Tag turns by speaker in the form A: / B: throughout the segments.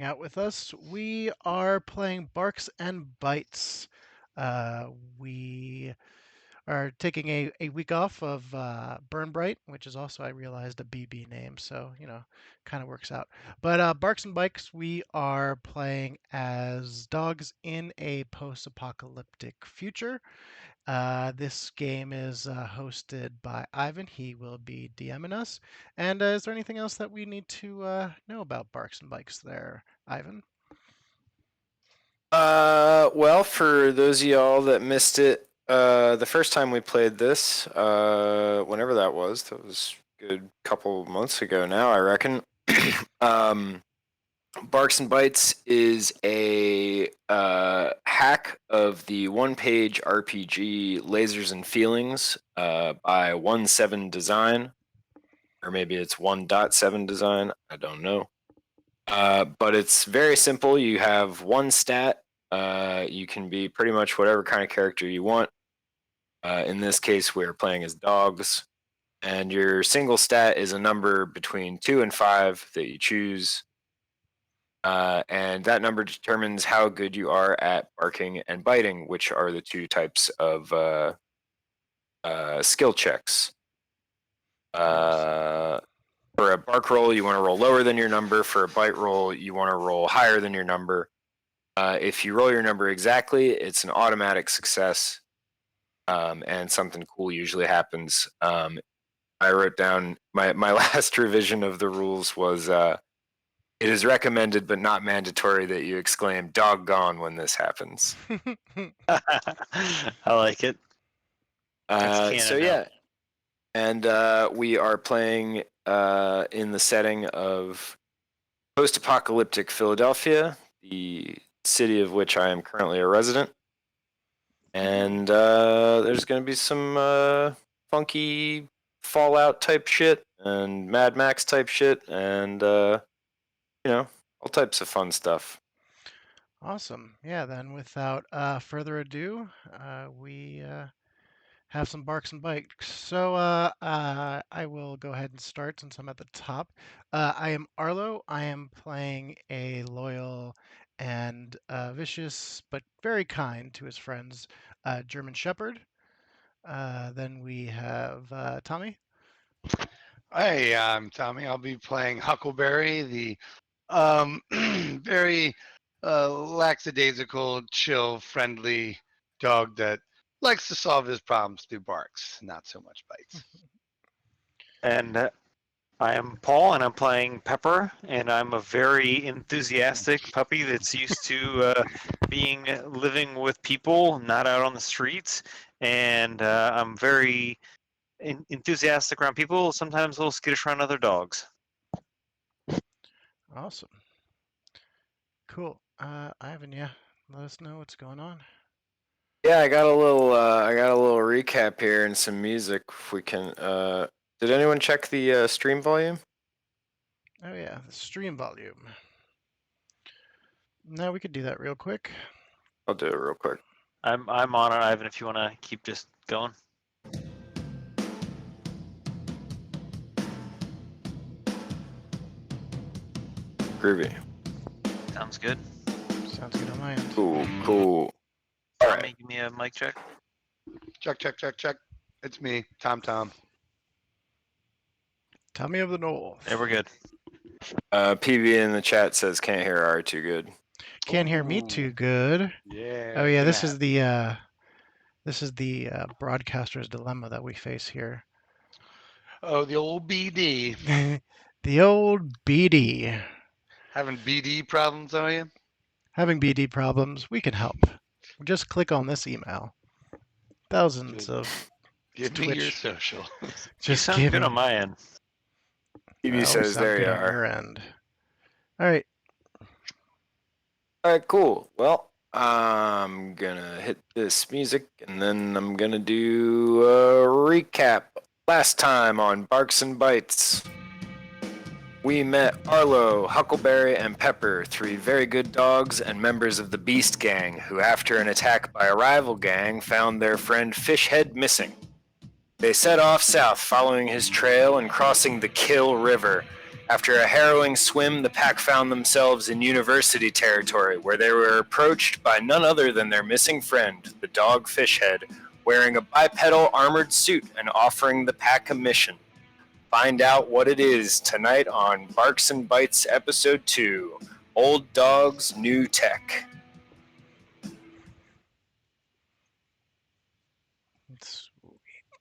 A: out with us. We are playing Barks and Bites. We are taking a week off of Burn Bright, which is also, I realized, a BB name, so, kind of works out. But Barks and Bikes, we are playing as dogs in a post-apocalyptic future. This game is hosted by Ivan. He will be DMing us. And is there anything else that we need to know about Barks and Bikes there, Ivan?
B: Well, for those of y'all that missed it, the first time we played this, whenever that was a good couple months ago now, I reckon. um, Barks and Bites is a hack of the one-page RPG Lasers and Feelings by 1.7 Design, or maybe it's 1.7 Design. I don't know. But it's very simple. You have one stat. You can be pretty much whatever kind of character you want. In this case, we're playing as dogs. And your single stat is a number between 2 and 5 that you choose. And that number determines how good you are at barking and biting, which are the two types of skill checks. For a bark roll, you want to roll lower than your number. For a bite roll, you want to roll higher than your number. If you roll your number exactly, it's an automatic success, and something cool usually happens. I wrote down my last revision of the rules was it is recommended but not mandatory that you exclaim "doggone" when this happens.
C: I like it. That's canon
B: So
C: now.
B: yeah, and we are playing in the setting of post-apocalyptic Philadelphia, the city of which I am currently a resident. And there's going to be some funky Fallout type shit and Mad Max type shit and, all types of fun stuff.
A: Awesome. Yeah, then without further ado, we have some Barks and Bikes. So I will go ahead and start since I'm at the top. I am Arlo. I am playing a loyal and vicious but very kind to his friends German Shepherd. Then we have Tommy.
D: Hey, I'm Tommy. I'll be playing Huckleberry, the very lackadaisical, chill, friendly dog that likes to solve his problems through barks, not so much bites.
C: And I am Paul, and I'm playing Pepper, and I'm a very enthusiastic puppy that's used to living with people, not out on the streets. And I'm very enthusiastic around people, sometimes a little skittish around other dogs.
A: Awesome. Cool. Ivan, yeah, let us know what's going on.
B: Yeah, I got a little recap here and some music. If we can, did anyone check the stream volume?
A: Oh yeah, the stream volume. Now we could do that real quick.
B: I'll do it real quick.
C: I'm on it, Ivan, if you want to keep just going.
B: Groovy.
C: Sounds good.
A: Sounds good on my end.
B: Cool. All
C: Tommy,
B: right.
C: give me a mic check.
D: Check. It's me, Tom.
A: Tommy of the North.
C: There, we're good.
B: PB in the chat says can't hear R too good.
A: Can't hear me too good.
D: Yeah.
A: Oh yeah, this is the broadcaster's dilemma that we face here.
D: Oh, the old BD.
A: The old BD.
D: Having BD problems, are you?
A: Having BD problems, we can help. Just click on this email. Thousands of
D: Give me
A: Twitch.
D: your social.
A: Just
C: you sound good on my end.
B: PB says there you
A: on
B: are.
A: your end. All right.
B: All right, cool. Well, I'm gonna hit this music and then I'm gonna do a recap. Last time on Barks and Bites, we met Arlo, Huckleberry, and Pepper, three very good dogs and members of the Beast Gang, who after an attack by a rival gang found their friend Fishhead missing. They set off south following his trail and crossing the Kill River. After a harrowing swim, the pack found themselves in university territory, where they were approached by none other than their missing friend, the dog Fishhead, wearing a bipedal armored suit and offering the pack a mission. Find out what it is tonight on Barks and Bites Episode 2, Old Dogs, New Tech.
A: Sweet.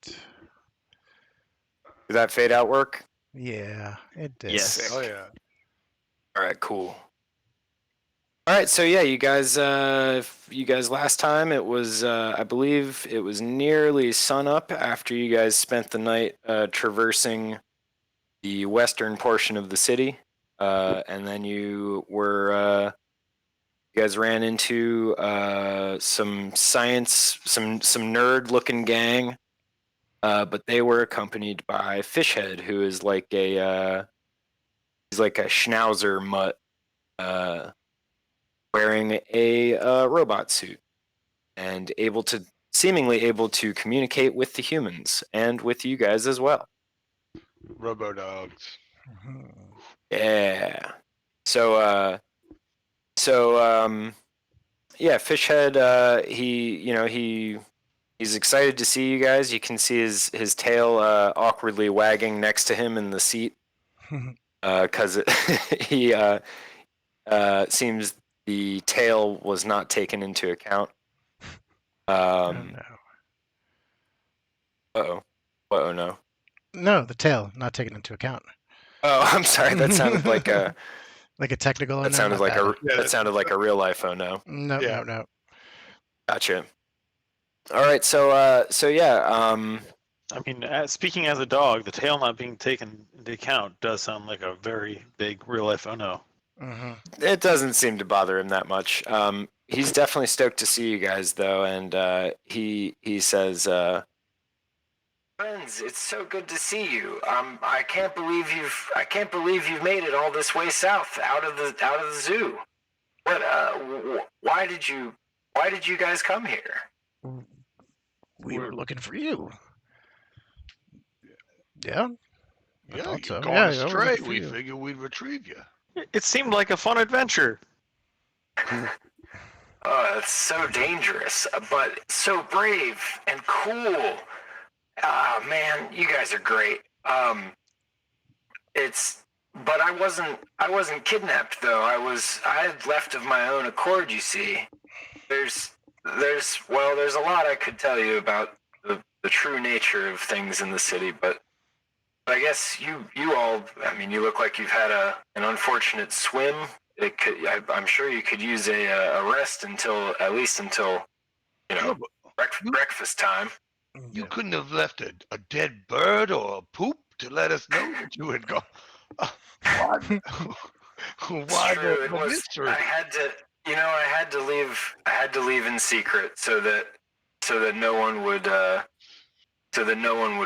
B: Did that fade out work?
A: Yeah, it did.
C: Yes.
D: Oh yeah.
B: All right, cool. All right, so yeah, you guys last time it was, I believe it was nearly sunup after you guys spent the night traversing the western portion of the city, and then you guys ran into some nerd-looking gang, but they were accompanied by Fishhead, who is like he's like a schnauzer mutt. Wearing a robot suit and seemingly able to communicate with the humans and with you guys as well.
D: Robo dogs.
A: Mhm.
B: Yeah. So yeah, Fishhead, he's excited to see you guys. You can see his tail awkwardly wagging next to him in the seat because he seems the tail was not taken into account.
A: Oh no.
B: Uh-oh. Uh-oh, no.
A: No, the tail not taken into account.
B: Oh, I'm sorry. That sounded like a
A: Like a technical. Oh,
B: that
A: no,
B: sounded
A: my
B: like
A: bad.
B: a
D: Yeah,
B: that sounded like a real life. Oh no.
A: No,
D: Yeah.
A: no, no.
B: Gotcha. All right. So yeah.
C: I mean, speaking as a dog, the tail not being taken into account does sound like a very big real life oh no.
A: Hmm.
B: It doesn't seem to bother him that much. He's definitely stoked to see you guys though, and he says, "Friends, it's so good to see you. I can't believe you've made it all this way south out of the zoo. What? Why did you guys come here?"
A: We were looking for you. Yeah, I
D: Yeah,
A: thought
D: you've
A: so.
D: gone
A: Yeah, we're
D: astray.
A: looking for
D: We
A: you.
D: figured we'd retrieve you.
C: It seemed like a fun adventure.
B: It's so dangerous, but so brave and cool. Ah, man, you guys are great. But I wasn't kidnapped though. I had left of my own accord. You see, there's there's a lot I could tell you about the true nature of things in the city, but I guess you all. I mean, you look like you've had an unfortunate swim. I'm sure you could use a rest until at least until you
D: Yeah,
B: know
D: but you,
B: breakfast time.
D: you couldn't have left a dead bird or a poop to let us know that you had gone. Why?
B: It's
D: Why
B: true.
D: the mystery?
B: I had to. I had to leave. I had to leave in secret so that no one would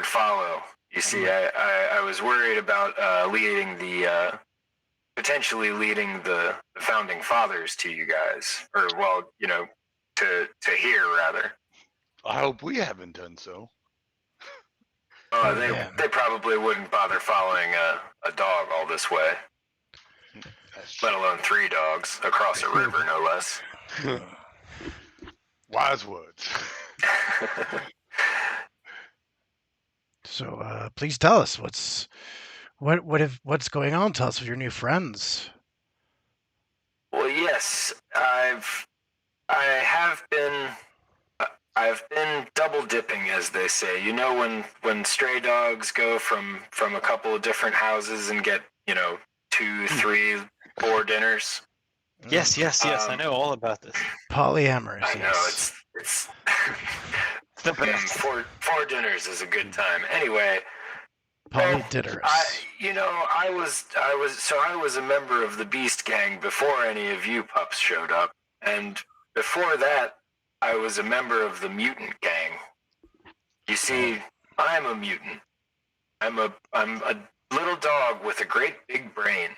B: follow. You see, I was worried about potentially leading the founding fathers to you guys, or well, to here rather.
D: I hope we haven't done so.
A: Yeah.
B: They probably wouldn't bother following a dog all this way,
D: That's
B: let alone 3 dogs across a river, no less.
D: Wise words.
A: So, please tell us what's going on. Tell us of your new friends.
B: Well, yes, I've been double dipping, as they say. You know, when stray dogs go from a couple of different houses and get 2, 3, 4 dinners.
C: Yes, I know all about this.
A: Polyamorous.
B: I know
A: Yes.
B: it's
C: The best.
B: 4 dinners is a good time. Anyway,
A: Polydiderous.
B: I was a member of the Beast Gang before any of you pups showed up, and before that, I was a member of the Mutant Gang. You see, I'm a mutant. I'm a little dog with a great big brain,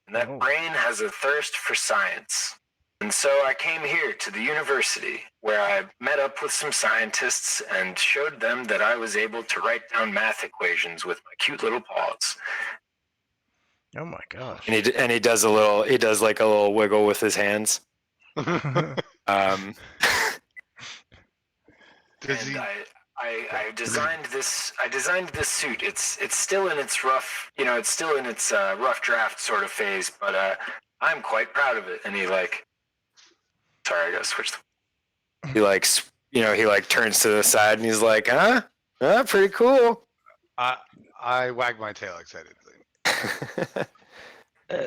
B: and that brain has a thirst for science. And so I came here to the university, where I met up with some scientists and showed them that I was able to write down math equations with my cute little paws.
A: Oh my gosh.
B: and he does like a little wiggle with his hands. Um,
D: Does
B: and
D: he?
B: I designed this. I designed this suit. It's still in its rough, it's still in its rough draft sort of phase, but I'm quite proud of it. And he like, sorry, I gotta switch. He like, he like turns to the side and he's like, huh? Pretty cool.
D: I wag my tail excitedly.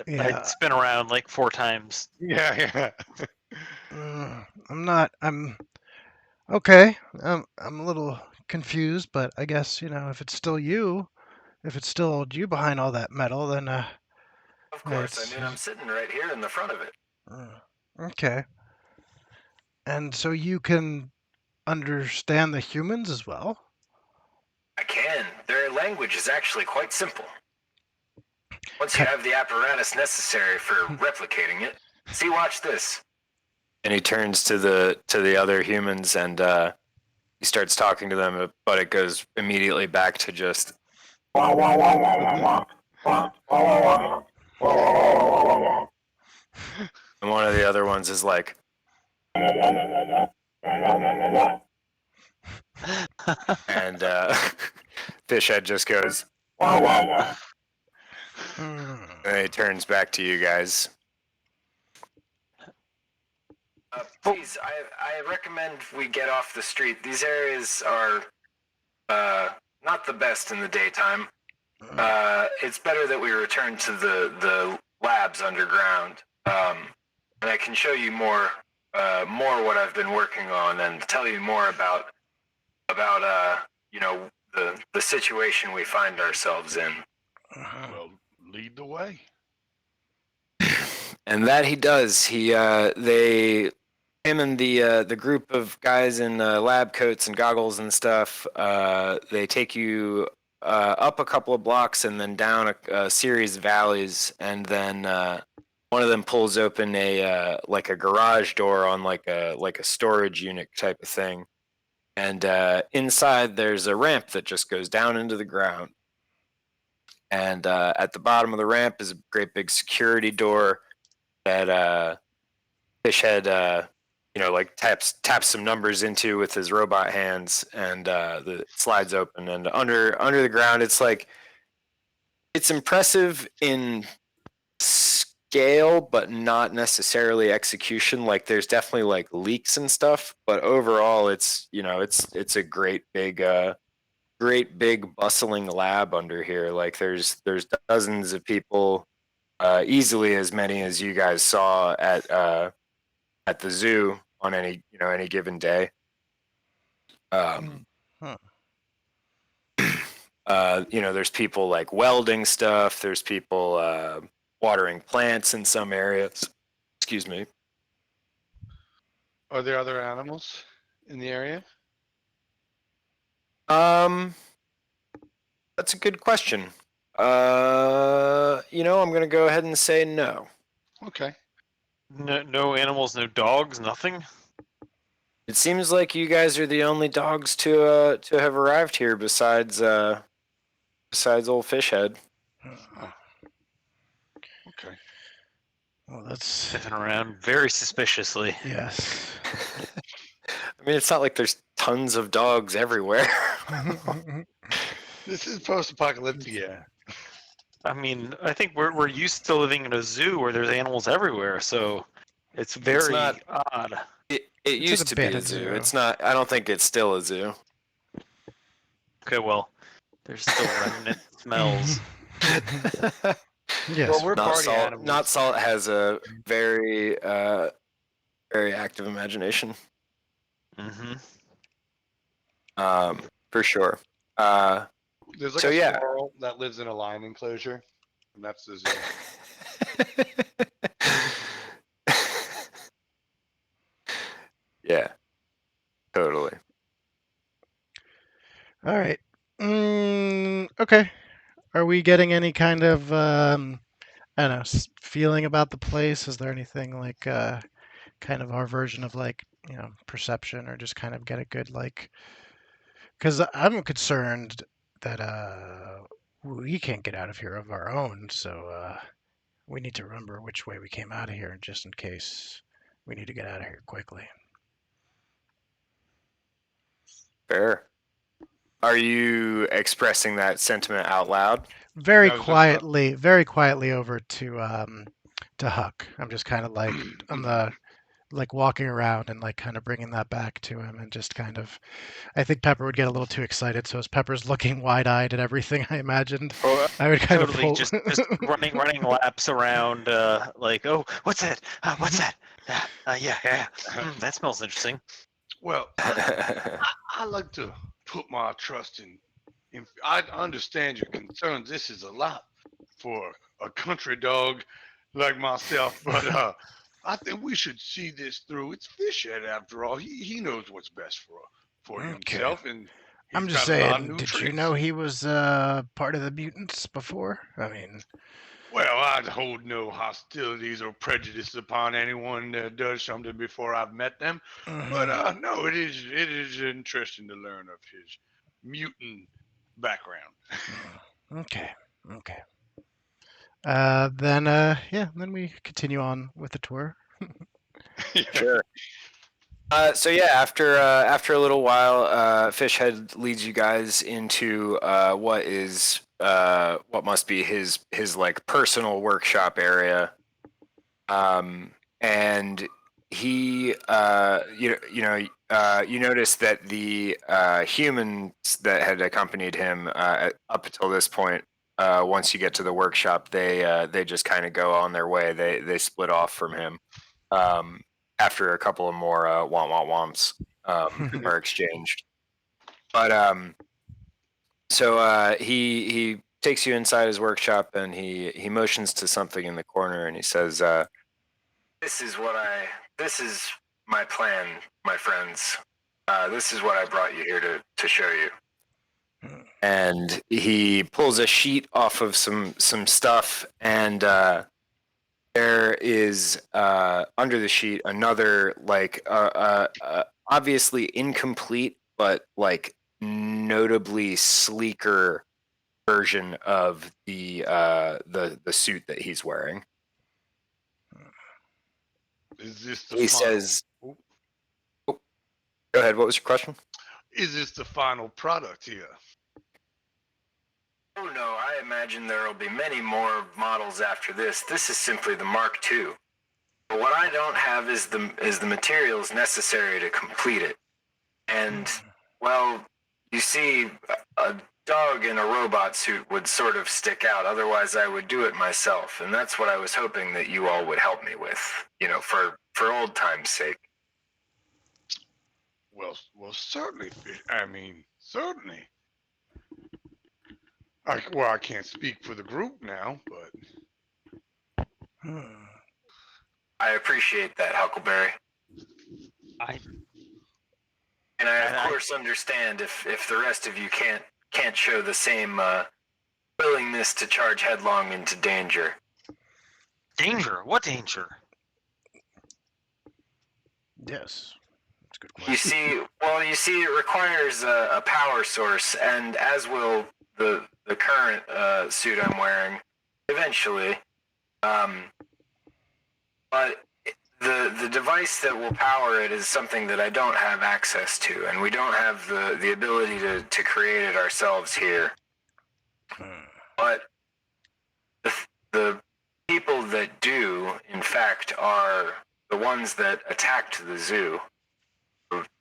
A: Yeah.
C: I'd spin around like 4 times.
D: Yeah.
A: I'm okay. I'm a little confused, but I guess, if it's still you, if it's still you behind all that metal, then
B: Of course,
A: it's
B: I'm sitting right here in the front of it.
A: okay. And so you can understand the humans as well?
B: I can. Their language is actually quite simple. Once you
A: Okay.
B: have the apparatus necessary for replicating it, see, watch this. And he turns to the other humans and he starts talking to them, but it goes immediately back to just. And one of the other ones is like. And Fishhead just goes. And he turns back to you guys. Please, I recommend we get off the street. These areas are not the best in the daytime. It's better that we return to the labs underground, and I can show you more what I've been working on, and tell you more about the situation we find ourselves in.
D: Well, lead the way.
B: And that he does. Him and the group of guys in lab coats and goggles and stuff, they take you up a couple of blocks and then down a series of valleys, and then one of them pulls open a like a garage door on like a storage unit type of thing, and inside there's a ramp that just goes down into the ground, and at the bottom of the ramp is a great big security door that Fishhead like taps some numbers into with his robot hands, and the slides open, and under the ground it's impressive in scale but not necessarily execution. Like there's definitely like leaks and stuff, but overall it's a great big bustling lab under here. Like there's dozens of people, easily as many as you guys saw at the zoo on any given day.
A: Huh.
B: There's people like welding stuff. There's people watering plants in some areas. Excuse me.
D: Are there other animals in the area?
B: That's a good question. I'm gonna go ahead and say no.
D: Okay.
C: No animals, no dogs, nothing.
B: It seems like you guys are the only dogs to have arrived here besides old Fishhead.
D: Okay.
A: Well, that's
C: Sniffing around very suspiciously.
A: yes.
B: I mean, it's not like there's tons of dogs everywhere.
D: This is post-apocalyptic.
C: Yeah. I mean, I think we're used to living in a zoo where there's animals everywhere, so it's very
B: not-
C: odd.
B: It
A: It's
B: used
A: an
B: to be a
A: abandoned
B: zoo.
A: zoo.
B: It's not. I don't think it's still a zoo.
C: Okay, well, there's still remnant smells.
A: Yes.
D: Well, we're
B: Not
D: party
B: Salt.
D: animals.
B: Not Salt has a very very active imagination.
C: Mm-hmm.
B: For sure.
D: There's like
B: so
D: a
B: yeah.
D: squirrel that lives in a lion enclosure, and that's the zoo.
B: Yeah. Totally.
A: All right. Okay. Are we getting any kind of I don't know, feeling about the place? Is there anything like kind of our version of like, perception, or just kind of get a good like, because I'm concerned that we can't get out of here of our own, so we need to remember which way we came out of here, just in case we need to get out of here quickly.
B: Fair. Are you expressing that sentiment out loud?
A: Very
D: Yeah, I was just about.
A: very quietly over to Huck. I'm just kind of like on the like walking around and like kind of bringing that back to him and just kind of I think Pepper would get a little too excited, so as Pepper's looking wide-eyed at everything I imagined,
B: Well,
A: I would kind of
C: Totally,
A: pull.
C: just running laps around, like, oh, what's that? What's that? Yeah. That smells interesting.
D: Well, I like to put my trust in. I understand your concerns. This is a lot for a country dog like myself, but I think we should see this through. It's Fishhead after all. He knows what's best for
A: Okay.
D: himself, and
A: I'm
D: he's
A: just
D: got a lot of
A: saying,
D: new
A: did you
D: tricks.
A: know he was part of the mutants before? I mean,
D: Well, I hold no hostilities or prejudice upon anyone that does something before I've met them. But
A: mhm.
D: no, it is interesting to learn of his mutant background.
A: Okay, okay. Then we continue on with the tour.
B: Sure. So yeah, after a little while, Fishhead leads you guys into what must be his like personal workshop area. And he you notice that the humans that had accompanied him up until this point, once you get to the workshop, they just kind of go on their way. They split off from him after a couple of more womps are exchanged. But he takes you inside his workshop, and he motions to something in the corner, and he says, "This is what I. This is my plan, my friends. This is what I brought you here to show you." And he pulls a sheet off of some stuff, and there is under the sheet another like obviously incomplete but like notably sleeker version of the suit that he's wearing.
D: Is this the
B: He
D: final?
B: says, oh, "Go ahead. What was your question?"
D: Is this the final product here?
B: "Oh no, I imagine there will be many more models after this. This is simply the Mark II. But what I don't have is the materials necessary to complete it. And well, you see, a dog in a robot suit would sort of stick out. Otherwise, I would do it myself. And that's what I was hoping that you all would help me with. For old time's sake."
D: Well, certainly. I mean, certainly. I can't speak for the group now, but
B: "I appreciate that, Huckleberry.
C: I
B: And I, of
C: and I
B: course, understand if the rest of you can't show the same willingness to charge headlong into danger.
C: danger. What danger?
A: Yes, that's a good
B: You
A: question.
B: see, it requires a power source, and as will the current suit I'm wearing, eventually. But the device that will power it is something that I don't have access to, and we don't have the ability to create it ourselves here. But the people that do, in fact, are the ones that attacked the zoo.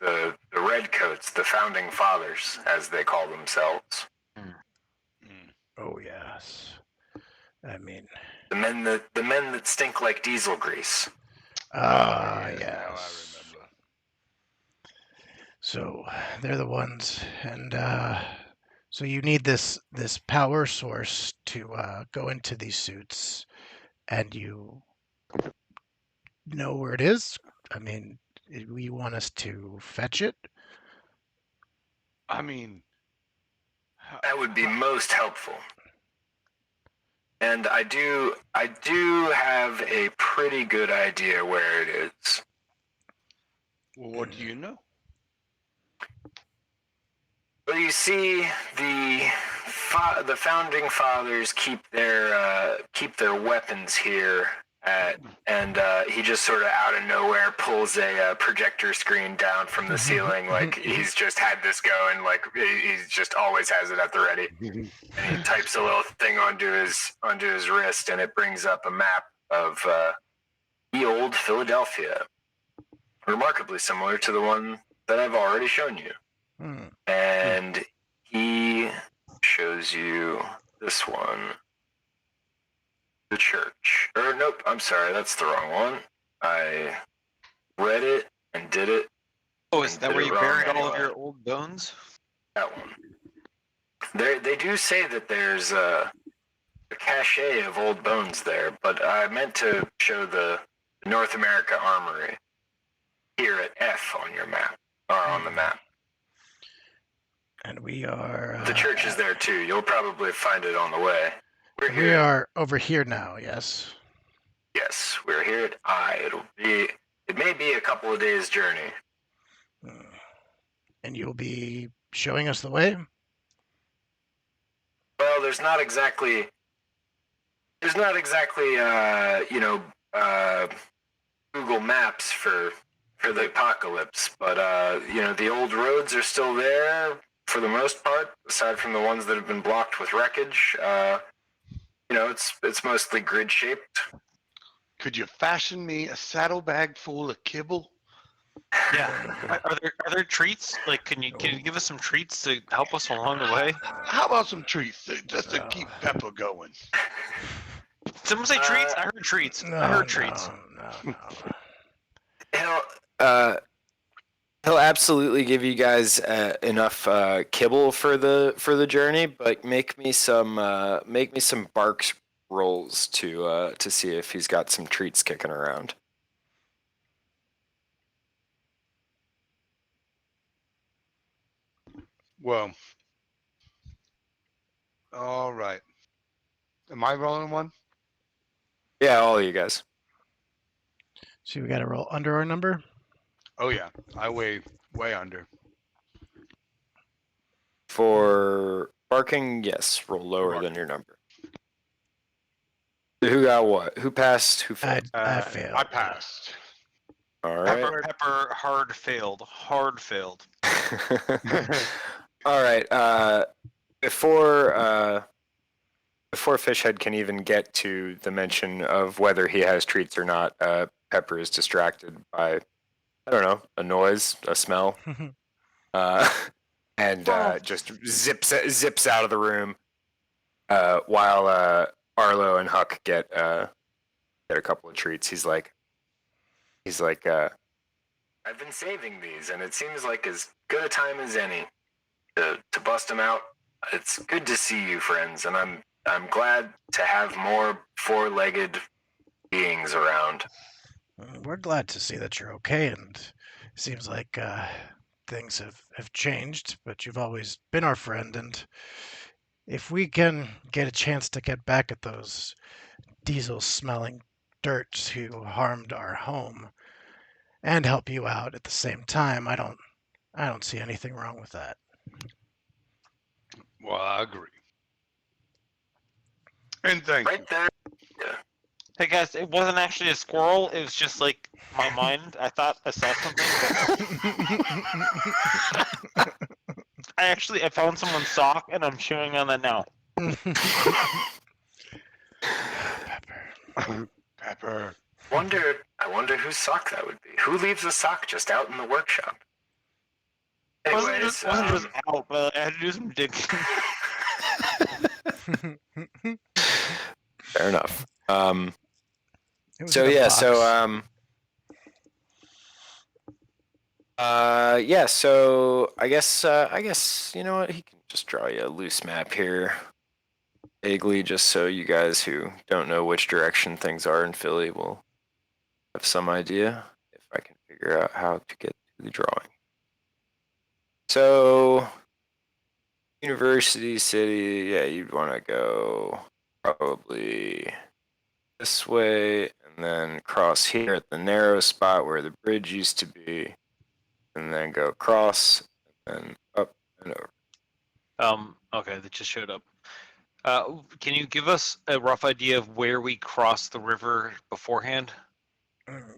B: The redcoats, the founding fathers, as they call themselves.
A: Oh yes. I mean,
B: The men that stink like diesel grease.
D: yes, now I
A: yes.
D: remember.
A: So they're the ones, and so you need this power source to go into these suits, and you know where it is. I mean, you want us to fetch it?
D: I mean, how,
B: That would be most helpful. And I do have a pretty good idea where it is.
D: well, what do you know?
B: Well, you see, the founding fathers keep their weapons here and he just sort of out of nowhere pulls a projector screen down from the ceiling, like he's just had this going, like he just always has it at the ready. And he types a little thing onto his wrist, and it brings up a map of the old Philadelphia, remarkably similar to the one that I've already shown you. And he shows you this one. The church. Or nope, I'm sorry, that's the wrong one. I read it and did it.
C: Oh, is that where you buried all of your old bones?
B: That one. They do say that there's a cache of old bones there, but I meant to show the North America Armory here at F on your map, or on the map.
A: And we are...
B: the church is there too. You'll probably find it on the way.
A: We are over here now, yes?
B: Yes, we're here at I. It may be a couple of days' journey.
A: And you'll be showing us the way?
B: Well, there's not exactly Google Maps for the apocalypse, but the old roads are still there for the most part, aside from the ones that have been blocked with wreckage. It's mostly grid shaped.
D: Could you fashion me a saddlebag full of kibble?
C: Yeah. Are there treats? Like, can you give us some treats to help us along the way?
D: How about some treats just to keep Pepper going?
C: Someone say treats? I heard treats. I heard treats.
B: No. He'll absolutely give you guys enough kibble for the journey, but make me some bark rolls to see if he's got some treats kicking around.
D: Well, all right. Am I rolling one?
B: Yeah, all of you guys.
A: So we got to roll under our number?
D: Oh yeah, I weigh way under.
B: For barking, yes, roll lower than your number. Who got what? Who passed? Who failed?
A: I failed.
D: I passed.
B: All right.
C: Pepper hard failed. Hard failed.
B: All right. Before Fishhead can even get to the mention of whether he has treats or not, Pepper is distracted by, I don't know, a noise, a smell, and just zips out of the room, while Arlo and Huck get a couple of treats. He's like, I've been saving these, and it seems like as good a time as any to bust them out. It's good to see you, friends, and I'm glad to have more four-legged beings around.
A: We're glad to see that you're okay, and it seems like things have changed, but you've always been our friend, and if we can get a chance to get back at those diesel-smelling dirts who harmed our home and help you out at the same time, I don't see anything wrong with that.
D: Well, I agree. And thank you.
B: Right there. Yeah.
C: Hey guys, it wasn't actually a squirrel. It was just like my mind. I thought I saw something. I found someone's sock and I'm chewing on that now.
D: Pepper.
B: I wonder whose sock that would be. Who leaves a sock just out in the workshop? Anyways,
C: wasn't just out, but I had to do some digging.
B: fair enough.
A: So
B: I guess you know what, he can just draw you a loose map here, vaguely, just so you guys who don't know which direction things are in Philly will have some idea if I can figure out how to get to the drawing. So, University City, yeah, you'd want to go probably this way, and then cross here at the narrow spot where the bridge used to be, and then go across, and then up and over.
C: Okay, that just showed up. Can you give us a rough idea of where we crossed the river beforehand?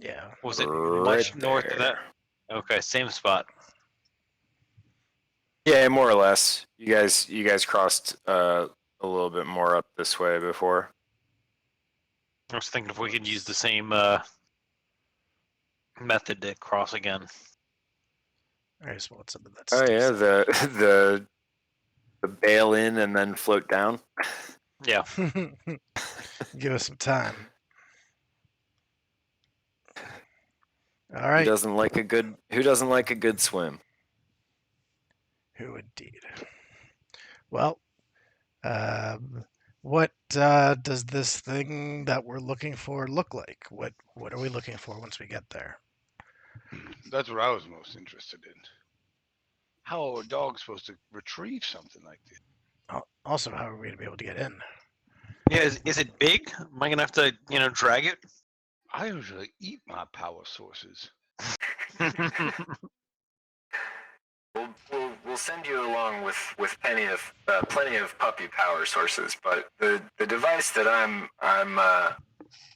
A: Yeah.
C: Was it
B: Right
C: much north of that?
B: there.
C: Okay, same spot.
B: Yeah, more or less. You guys crossed a little bit more up this way before.
C: I was thinking if we could use the same method to cross again.
A: All right, so what's up with that
B: Oh
A: steep
B: yeah,
A: side?
B: the bail in and then float down.
C: Yeah.
A: Give us some time. All
B: Who
A: right.
B: doesn't like a good swim?
A: Who indeed? Well, what does this thing that we're looking for look like? What are we looking for once we get there?
D: That's what I was most interested in. How are a dog supposed to retrieve something like this?
A: Also, how are we going to be able to get in?
C: Yeah, is it big? Am I gonna have to, drag it?
D: I usually eat my power sources.
B: We'll send you along with plenty of puppy power sources, but the device that I'm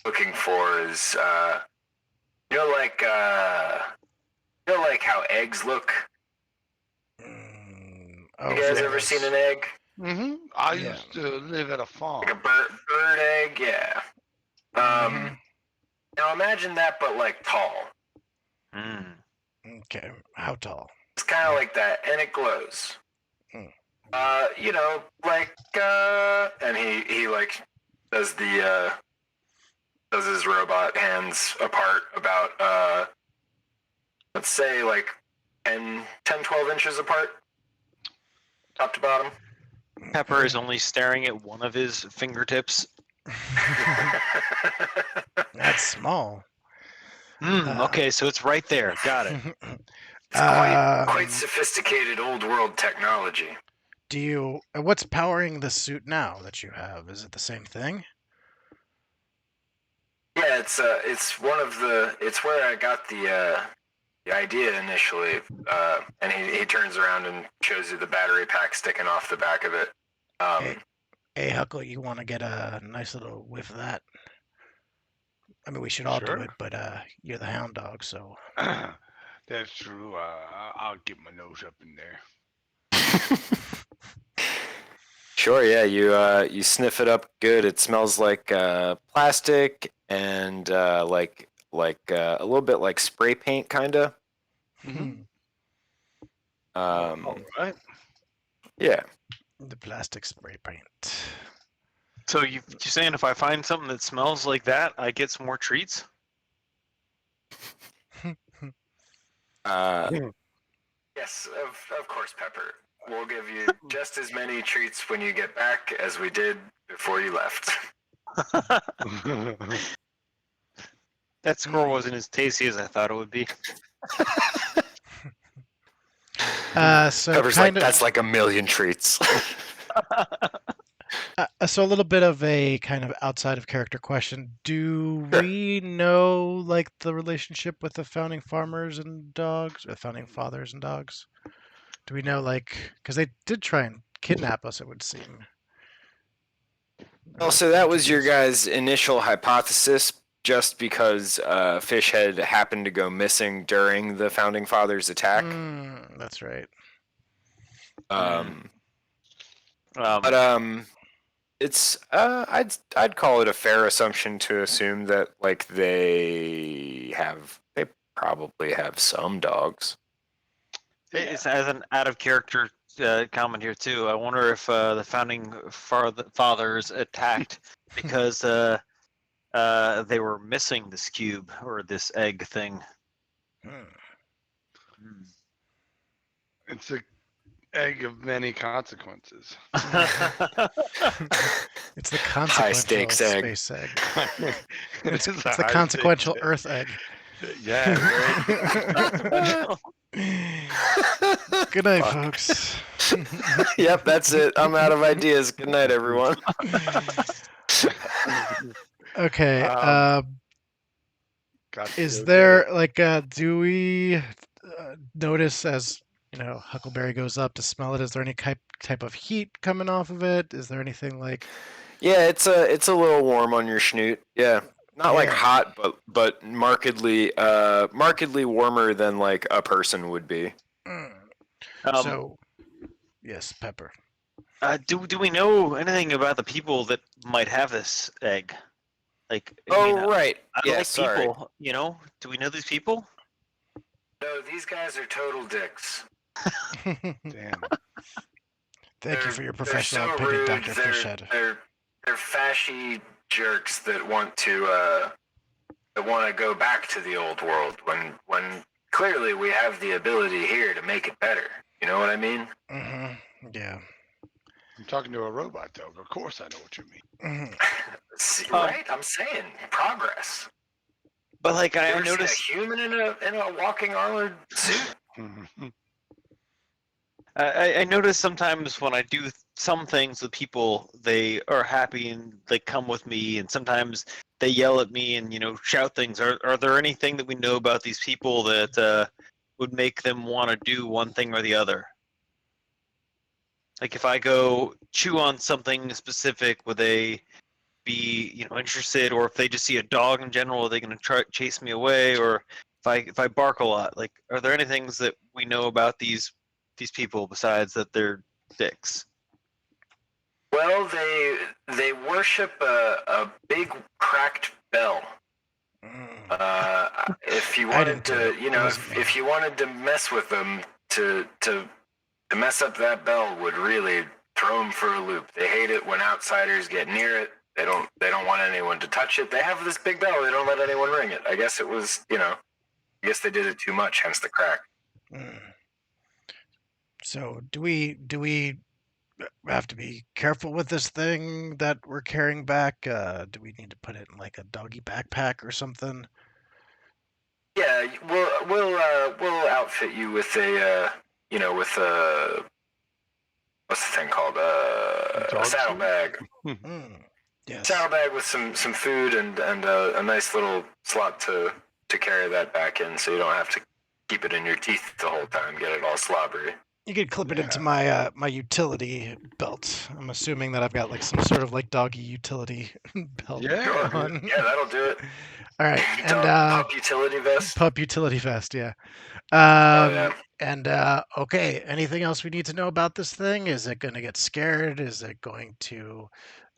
B: looking for is like how eggs look.
A: Oh,
B: You guys
A: for
B: ever
A: those-
B: seen an egg?
D: Mm-hmm. I
A: Yeah.
D: used to live at a farm.
B: Like a bird egg, yeah.
A: Mhm.
B: Now imagine that, but like tall.
C: Mm.
A: Okay, how tall?
B: It's kind of like that, and it glows.
A: Hmm.
B: And he like does does his robot hands apart about let's say like 10-12 inches apart, top to bottom.
C: Pepper is only staring at one of his fingertips.
A: That's small.
C: Okay, so it's right there. Got it.
B: It's quite sophisticated old world technology.
A: What's powering the suit now that you have? Is it the same thing?
B: Yeah, it's where I got the idea initially. And he turns around and shows you the battery pack sticking off the back of it.
A: Hey, Huckle, you want to get a nice little whiff of that? I mean, we should all do
D: Sure.
A: it, but you're the hound dog, so.
D: That's true. I'll get my nose up in there.
B: Sure, yeah. You sniff it up good. It smells like plastic and like a little bit like spray paint, kinda.
D: Mm-hmm.
B: Um,
D: All right.
B: yeah.
A: The plastic spray paint.
C: So you're saying if I find something that smells like that, I get some more treats?
B: Yes, of course, Pepper. We'll give you just as many treats when you get back as we did before you left.
C: That squirrel wasn't as tasty as I thought it would be.
A: So
B: Pepper's
A: kind of,
B: that's like a million treats.
A: so a little bit of a kind of outside of character question. Do
B: Sure.
A: we know like the relationship with the founding farmers and dogs, or founding fathers and dogs? Do we know because they did try and kidnap us? It would seem.
B: Well, so that was your guys' initial hypothesis, just because Fish had happened to go missing during the founding fathers' attack.
A: That's right.
B: It's I'd call it a fair assumption to assume that like they probably have some dogs.
C: It's as an out of character comment here too. I wonder if the founding fathers attacked because they were missing this cube or this egg thing.
D: It's an egg of many consequences.
A: It's the consequential
B: stakes egg.
A: space egg.
D: It's
A: It's the consequential Earth egg.
D: Yeah.
A: Good night, folks.
B: Yep, that's it. I'm out of ideas. Good night, everyone.
A: Okay.
D: Got
A: Is
D: to
A: there do we notice as Huckleberry goes up to smell it. Is there any type of heat coming off of it? Is there anything like?
B: Yeah, it's a little warm on your schnoot. Yeah, not like
A: Yeah.
B: hot, but markedly warmer than like a person would be.
A: Mm.
C: Um,
A: So, yes, Pepper.
C: do we know anything about the people that might have this egg? Like, I mean,
B: Oh right,
C: I
B: yeah.
C: like
B: Sorry.
C: people. Do we know these people?
B: No, these guys are total dicks.
D: Damn.
A: Thank you for your
B: They're
A: professional
B: so
A: opinion,
B: rude.
A: Dr. Fishhead.
B: They're fashy jerks that want to go back to the old world when clearly we have the ability here to make it better. You know what I mean?
A: Mm-hmm. Yeah.
D: I'm talking to a robot, though. Of course, I know what you mean.
A: Mm-hmm.
B: See,
C: Um,
B: right? I'm saying progress.
C: But like,
B: You
C: I
B: ever seen
C: noticed.
B: a human in a walking armored suit?
C: I notice sometimes when I do some things with people, they are happy and they come with me, and sometimes they yell at me and shout things. Are there anything that we know about these people that would make them want to do one thing or the other? Like if I go chew on something specific, would they be interested, or if they just see a dog in general, are they going to try chase me away? Or if I bark a lot, like are there any things that we know about these people besides that they're dicks?
B: Well, they worship a big cracked bell. If you
A: I
B: wanted
A: didn't do
B: to,
A: it. It wasn't me.
B: if you wanted to mess with them, to mess up that bell would really throw them for a loop. They hate it when outsiders get near it. They don't want anyone to touch it. They have this big bell. They don't let anyone ring it. I guess it was, I guess they did it too much, hence the crack.
A: Mm. So do we have to be careful with this thing that we're carrying back? Do we need to put it in like a doggy backpack or something?
B: Yeah, we'll outfit you with with a what's the thing called a
D: Dog food?
B: saddlebag.
A: Mm. Yes.
B: Saddlebag with some food and a nice little slot to carry that back in, so you don't have to keep it in your teeth the whole time, get it all slobbery.
A: You could clip it into
D: Yeah.
A: my utility belt. I'm assuming that I've got like some sort of like doggy utility belt
D: Yeah.
A: on.
B: Yeah, that'll do it.
A: All right, and
B: Pup utility vest.
A: pup utility vest, yeah.
B: Oh yeah.
A: And okay, anything else we need to know about this thing? Is it going to get scared? Is it going to?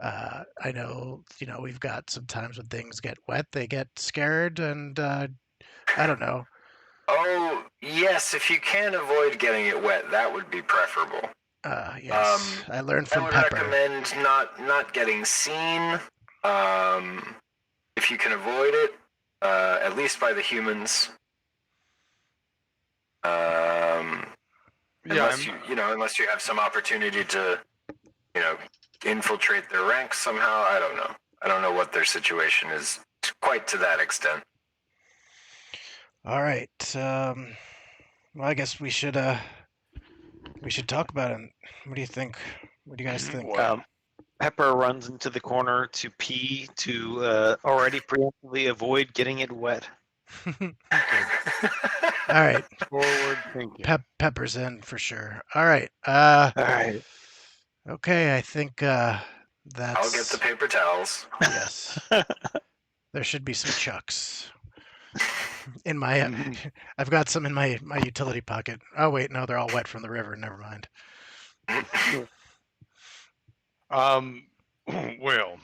A: I know, we've got sometimes when things get wet, they get scared, and I don't know.
B: Oh yes, if you can avoid getting it wet, that would be preferable.
A: Yes, I learned
B: I
A: from
B: would
A: Pepper.
B: recommend not getting seen. If you can avoid it, at least by the humans.
D: Yeah.
B: Unless you have some opportunity to, infiltrate their ranks somehow. I don't know. I don't know what their situation is quite to that extent.
A: All right. Well, I guess we should talk about it. What do you think? What do you guys think?
D: Well,
C: Pepper runs into the corner to pee to already preemptively avoid getting it wet.
A: All right.
D: forward thinking.
A: Pepper's in for sure. All right.
C: All right.
A: Okay, I think that's.
B: I'll get the paper towels.
A: Yes. There should be some chucks in my. I've got some in my utility pocket. Oh wait, no, they're all wet from the river. Never mind.
D: Well,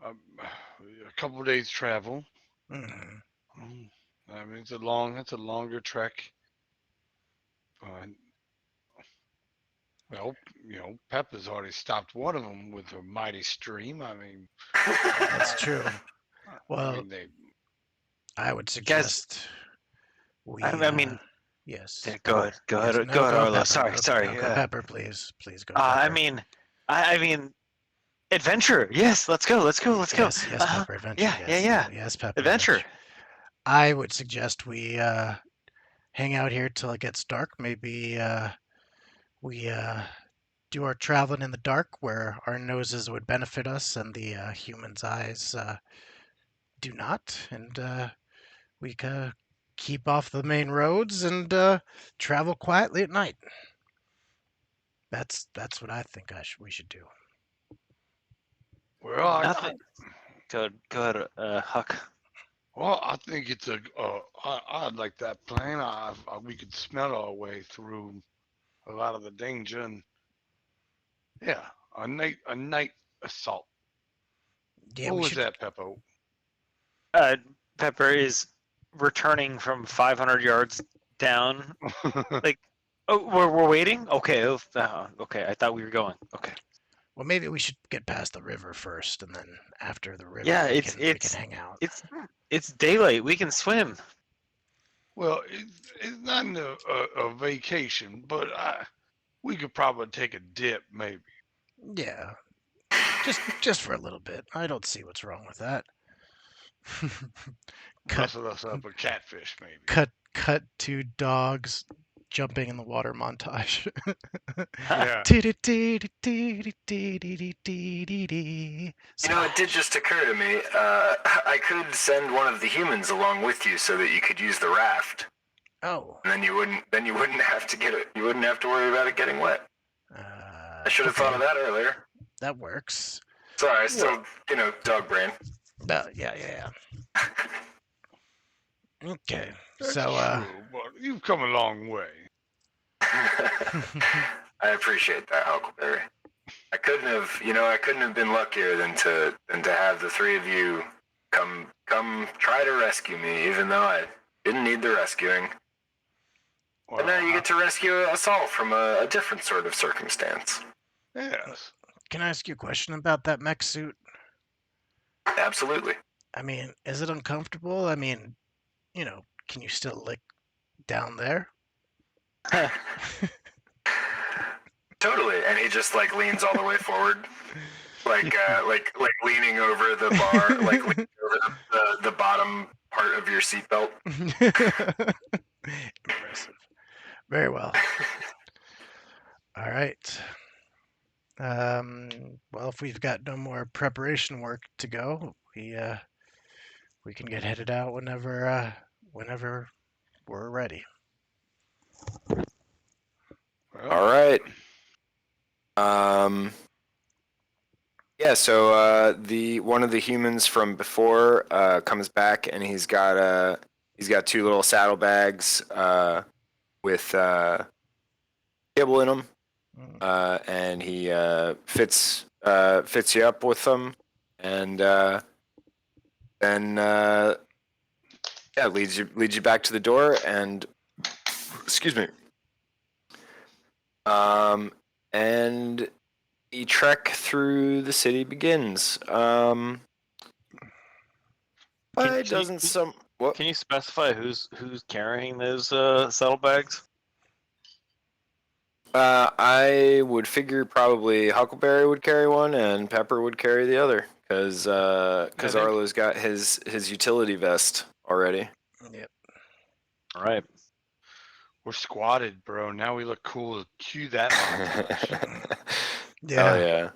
D: a couple of days travel.
A: Mhm.
D: I mean, it's a longer trek. Well, Peppa's already stopped one of them with a mighty stream. I mean,
A: That's true. Well,
D: they.
A: I would suggest we.
C: I mean,
A: yes.
C: yeah, go ahead,
A: Yes, no,
C: go ahead,
A: go
C: Arlo.
A: Pepper.
C: Sorry,
A: Go,
C: sorry.
A: No, go Pepper, please, Go.
C: I
A: Pepper.
C: mean, I mean, adventure. Yes, let's go. Let's go.
A: Yes, Pepper. Adventure.
C: Yeah,
A: yes,
C: yeah.
A: Yes, Pepper.
C: Adventure.
A: I would suggest we hang out here till it gets dark. Maybe we do our traveling in the dark, where our noses would benefit us and the humans' eyes do not, and we keep off the main roads and travel quietly at night. That's what I think we should do.
D: Well,
C: Nothing. Go ahead, Huck.
D: well, I think it's I like that plan. We could smell our way through a lot of the danger, and yeah, a night assault.
A: Yeah,
D: What
A: we
D: was
A: should.
D: that, Peppo?
C: Pepper is returning from 500 yards down. Like, oh, we're waiting. Okay, okay. I thought we were going. Okay.
A: Well, maybe we should get past the river first, and then after the river,
C: Yeah,
A: we can hang out.
C: it's daylight. We can swim.
D: Well, it's not a vacation, but we could probably take a dip, maybe.
A: Yeah, just for a little bit. I don't see what's wrong with that. cut
D: Muscle us up a catfish, maybe.
A: cut to dogs jumping in the water montage.
D: Yeah.
B: You know, it did just occur to me. I could send one of the humans along with you so that you could use the raft,
A: Oh.
B: and then you wouldn't have to get it. You wouldn't have to worry about it getting wet. I should have thought of that earlier.
A: That works.
B: Sorry, I still, dog brain.
A: Yeah. Okay.
D: That's
A: So
D: true, but you've come a long way.
B: I appreciate that, Huckleberry. I couldn't have been luckier than to have the three of you come try to rescue me, even though I didn't need the rescuing.
D: Well,
B: And now you get to rescue us all from a different sort of circumstance.
D: Yes.
A: can I ask you a question about that mech suit?
B: Absolutely.
A: I mean, is it uncomfortable? I mean, can you still lick down there?
B: Totally. And he just leans all the way forward, like leaning over the bar, like leaning over the bottom part of your seatbelt.
A: Impressive. Very well. All right. Well, if we've got no more preparation work to go, we can get headed out whenever we're ready.
D: Well,
B: All right. Yeah, so the one of the humans from before comes back, and he's got two little saddlebags with kibble in them, and he fits you up with them, and then leads you back to the door, and excuse me, and the trek through the city begins. Why doesn't some what?
C: Can you specify who's carrying those saddlebags?
B: I would figure probably Huckleberry would carry one and Pepper would carry the other, because Arlo's got his utility vest already.
A: Yep.
C: All right.
D: we're squatted, bro. Now we look cool. Cue that montage.
A: Yeah.
B: Oh yeah.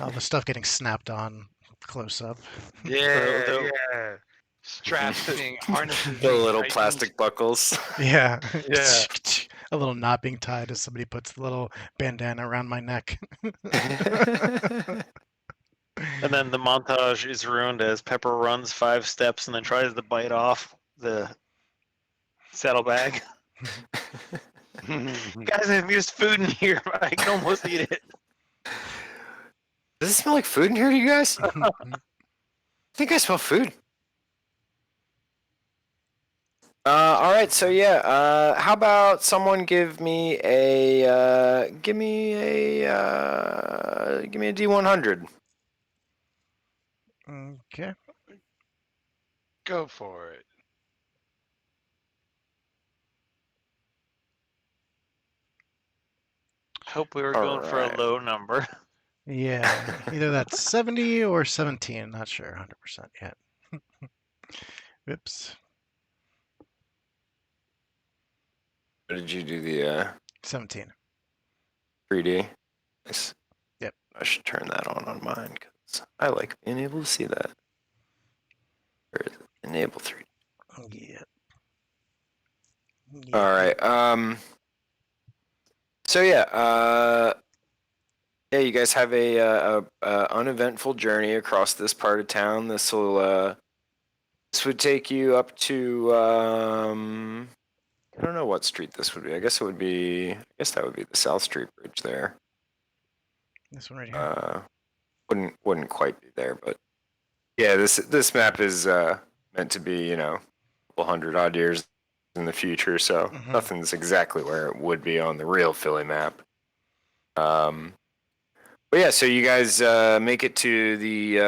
A: All the stuff getting snapped on close up.
D: Yeah. Straps being harnesses.
B: The
D: being
B: little
D: tightened.
B: plastic buckles.
A: Yeah.
D: Yeah.
A: A little knot being tied as somebody puts the little bandana around my neck.
C: And then the montage is ruined as Pepper runs 5 steps and then tries to bite off the saddlebag. Guys, I've used food in here. I can almost eat it.
B: Does it smell like food in here to you guys? I think I smell food. All right, so yeah, how about someone give me a D100.
A: Okay.
D: Go for it.
C: Hope we were going for a
B: Alright.
C: low number.
A: Yeah. Either that's 70 or 17. Not sure 100% yet. Whoops.
B: What did you do, the
A: 17.
B: 3D? Nice.
A: Yep.
B: I should turn that on mine because I like being able to see that. Where is it? enable 3D.
A: Yeah.
B: All right. So yeah. Yeah, you guys have a uneventful journey across this part of town. This would take you up to I don't know what street this would be. I guess that would be the South Street Bridge there.
A: This one right here.
B: Wouldn't quite be there, but yeah, this map is meant to be, you know, a couple hundred odd years in the future, so nothing's exactly where it would be on the real Philly map. But yeah, so you guys make it to the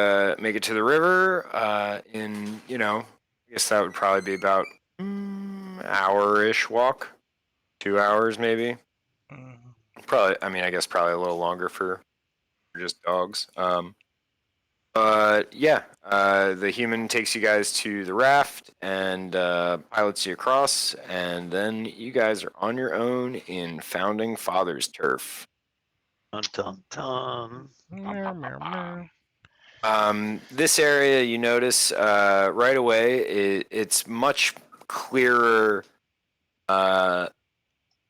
B: river in, you know, I guess that would probably be about hour-ish walk, 2 hours maybe. Probably, I mean, I guess probably a little longer for just dogs. But yeah, the human takes you guys to the raft and pilots you across, and then you guys are on your own in Founding Fathers turf.
C: Dun dun dun.
A: Meow, meow, meow.
B: This area, you notice right away, it's much clearer.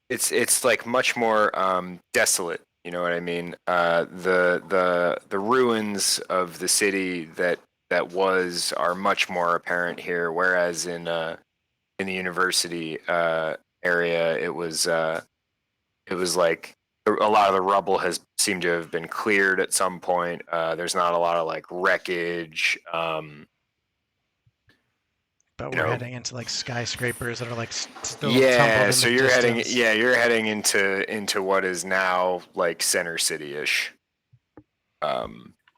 B: It's like much more desolate. You know what I mean? The ruins of the city that was are much more apparent here, whereas in the university area, it was like a lot of the rubble has seemed to have been cleared at some point. There's not a lot of like wreckage.
A: But
B: You
A: we're
B: know,
A: heading into like skyscrapers that are like still
B: yeah.
A: tumbled in
B: So
A: the
B: you're
A: distance.
B: you're heading into what is now like Center City-ish,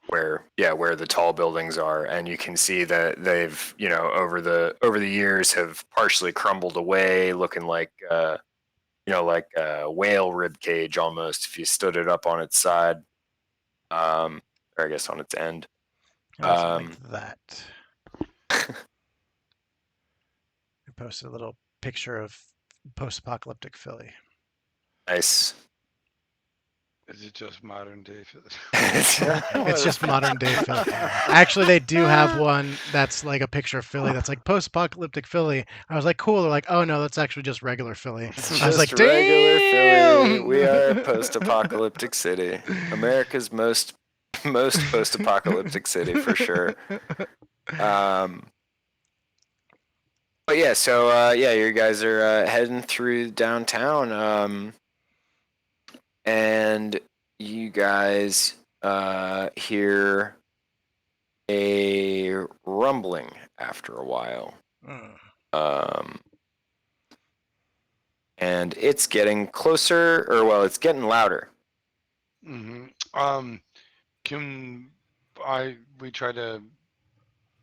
B: where the tall buildings are, and you can see that they've, you know, over the years have partially crumbled away, looking like you know, like a whale rib cage almost if you stood it up on its side, or I guess on its end.
A: It's like that. I posted a little picture of post-apocalyptic Philly.
B: Nice.
D: Is it just modern day Philly?
A: It's just modern day Philly. Actually, they do have one that's like a picture of Philly that's like post-apocalyptic Philly. I was like, cool. They're like, oh no, that's actually just regular Philly.
B: It's
A: I was like,
B: just regular Philly.
A: damn.
B: We are a post-apocalyptic city. America's most post-apocalyptic city for sure. But yeah, so yeah, you guys are heading through downtown, and you guys hear a rumbling after a while. And it's getting closer, or well, it's getting louder.
D: Can we try to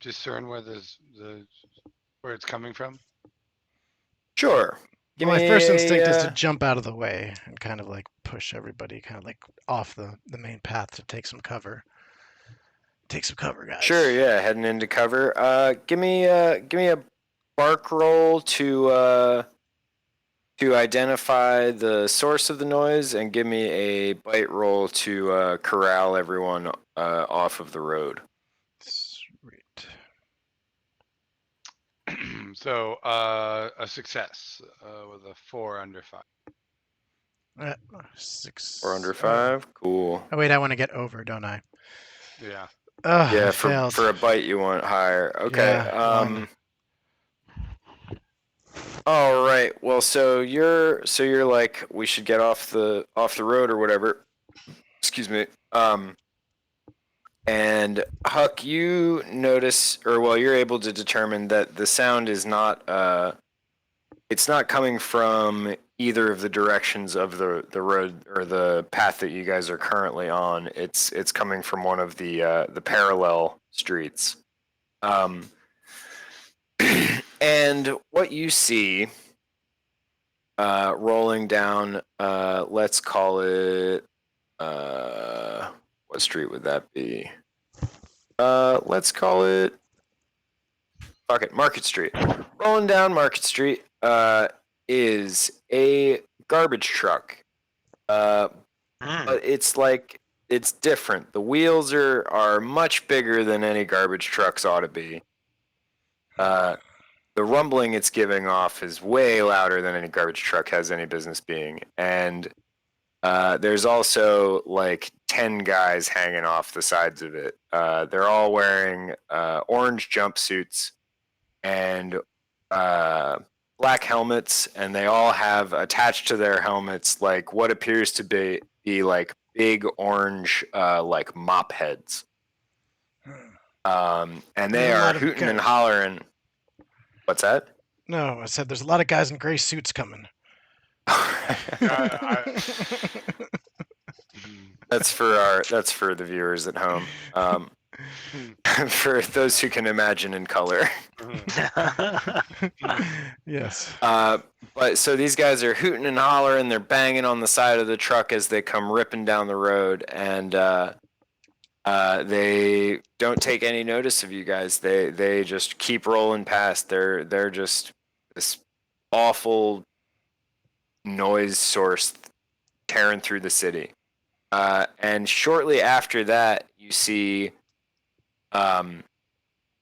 D: discern where where it's coming from?
B: Sure.
A: Well, my first instinct is to jump out of the way and kind of like push everybody kind of like off the main path to take some cover. Take some cover, guys.
B: Sure, yeah, heading into cover. Give me a bark roll to identify the source of the noise, and give me a bite roll to corral everyone off of the road.
A: Sweet.
D: So a success with a 4 under 5.
A: 6.
B: 4 under 5, cool.
A: Oh wait, I want to get over, don't I?
D: Yeah.
B: Yeah,
A: I failed.
B: for a bite you want higher. Okay.
A: Yeah, 1.
B: All right. Well, so you're like, we should get off the road or whatever. Excuse me. And Huck, you notice, or well, you're able to determine that the sound is not it's not coming from either of the directions of the road or the path that you guys are currently on. It's coming from one of the parallel streets. And what you see rolling down, let's call it, what street would that be? Let's call it, fuck it, Market Street. Rolling down Market Street is a garbage truck. But it's like, it's different. The wheels are much bigger than any garbage trucks ought to be. The rumbling it's giving off is way louder than any garbage truck has any business being, and there's also like 10 guys hanging off the sides of it. They're all wearing orange jumpsuits and black helmets, and they all have attached to their helmets like what appears to be like big orange like mop heads. And
A: There's
B: they
A: a
B: are
A: lot of
B: hooting and
A: guys.
B: hollering. What's that?
A: No, I said there's a lot of guys in gray suits coming.
B: That's for the viewers at home. For those who can imagine in color.
A: Yes.
B: But so these guys are hooting and hollering. They're banging on the side of the truck as they come ripping down the road, and they don't take any notice of you guys. They just keep rolling past. They're just this awful noise source tearing through the city. And shortly after that, you see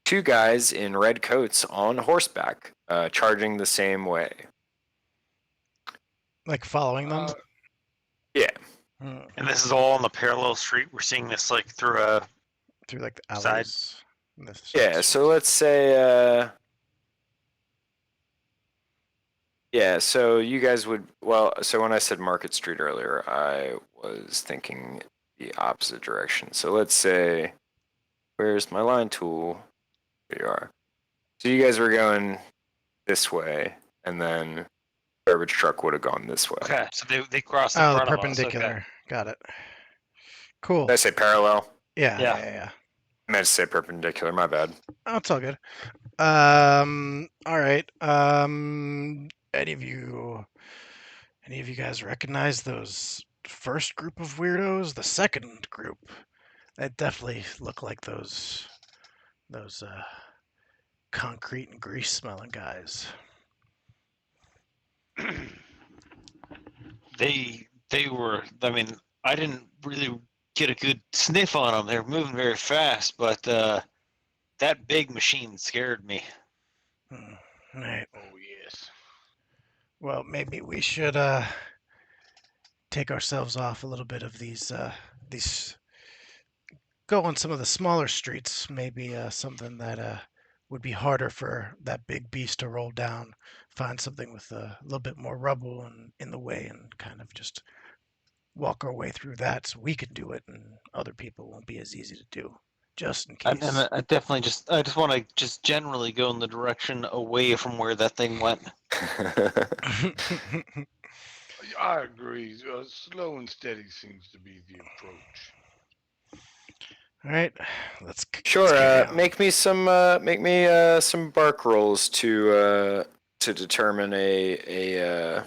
B: two guys in red coats on horseback charging the same way.
A: Like following them.
B: Yeah.
C: And this is all on the parallel street. We're seeing this like through a
A: Through like the
C: Side.
A: alleys. and the side
B: Yeah, so
A: streets.
B: let's say yeah, so you guys would so when I said Market Street earlier, I was thinking the opposite direction. So let's say where's my line tool? There you are. So you guys were going this way, and then garbage truck would have gone this way.
C: okay. So they cross in
A: Oh, the
C: front of us.
A: perpendicular.
C: Okay.
A: Got it. Cool.
B: Did I say parallel?
A: Yeah,
C: Yeah.
A: yeah.
B: I meant to say perpendicular, my bad.
A: Oh, it's all good. All right. Any of you guys recognize those first group of weirdos? The second group, they definitely look like those concrete and grease smelling guys.
C: They were. I mean, I didn't really get a good sniff on them. They were moving very fast, but that big machine scared me.
A: Right.
D: Oh yes.
A: Well, maybe we should take ourselves off a little bit of these go on some of the smaller streets. Maybe something that would be harder for that big beast to roll down. Find something with a little bit more rubble and in the way, and kind of just walk our way through that, so we can do it, and other people won't be as easy to do. Just in
C: And
A: case.
C: I definitely I just want to just generally go in the direction away from where that thing went.
D: I agree. Slow and steady seems to be the approach.
A: All right, let's.
B: Sure.
A: Let's carry on.
B: Make me some bark rolls to determine a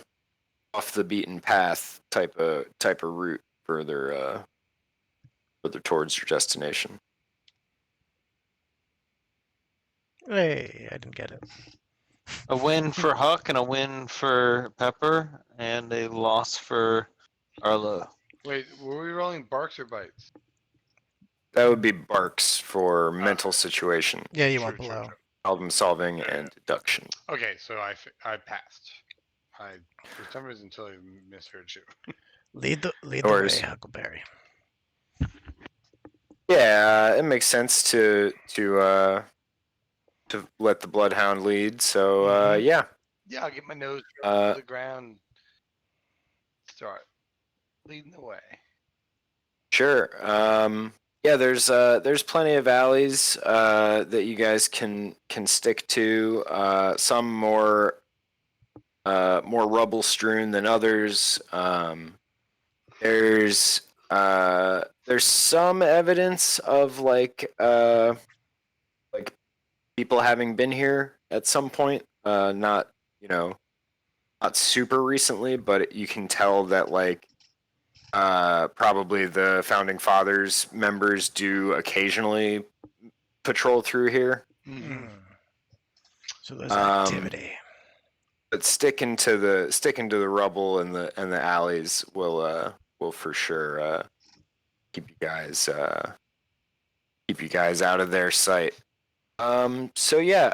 B: off the beaten path type of route further towards your destination.
A: Hey, I didn't get it.
C: A win for Huck and a win for Pepper, and a loss for Arlo.
D: Wait, were we rolling barks or bites?
B: That would be barks for mental situation,
A: Yeah, you
D: True,
A: went
D: true,
A: below.
D: true.
B: problem solving,
D: Yeah,
B: and deduction.
D: Okay, so I passed. I for some reason totally misheard you.
A: Lead the
B: No
A: way,
B: worries.
A: Huckleberry.
B: Yeah, it makes sense to let the bloodhound lead. So
A: Mhm.
B: yeah.
D: Yeah, I'll get my nose
B: Uh,
D: to the ground. Start leading the way.
B: Sure. Yeah, there's plenty of alleys that you guys can stick to. Some more rubble strewn than others. There's some evidence of like people having been here at some point. Not not super recently, but you can tell that like probably the founding fathers members do occasionally patrol through here.
D: Mm-hmm.
A: So there's activity.
B: But sticking to the rubble and the alleys will for sure keep you guys out of their sight. So yeah.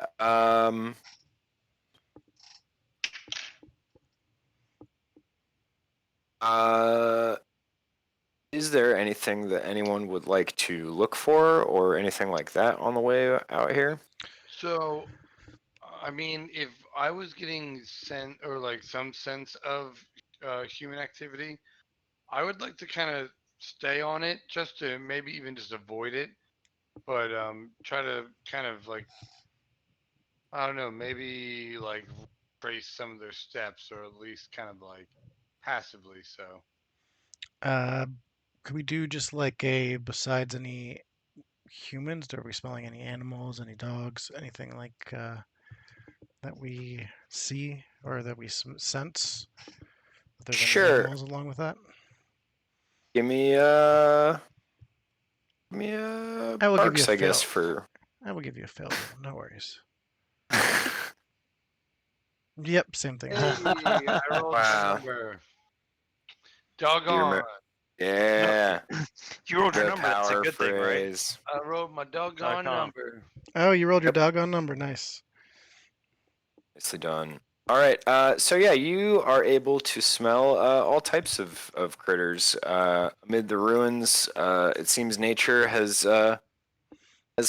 B: Uh, is there anything that anyone would like to look for or anything like that on the way out here?
D: So, I mean, if I was getting sent or like some sense of human activity, I would like to kind of stay on it just to maybe even just avoid it, but try to kind of like I don't know, maybe like trace some of their steps or at least kind of like passively. So,
A: Uh, could we do just like a besides any humans? Are we smelling any animals, any dogs, anything like that we see or that we sense? If there's any
B: Sure.
A: animals along with that,
B: Give me
A: I will give you a
B: barks, I guess,
A: fail.
B: for.
A: I will give you a failure. No worries. Yep, same thing.
D: hey, I rolled my
B: Wow.
D: number.
B: You
D: Doggone.
B: remember? Yeah.
C: You rolled your
B: The
C: number. That's a
B: power
C: good thing, right?
B: phrase.
D: I rolled my doggone
C: .com.
D: number.
A: Oh, you rolled your
B: Yep.
A: doggone number. Nice.
B: Nicely done. All right. So yeah, you are able to smell all types of critters amid the ruins. It seems nature has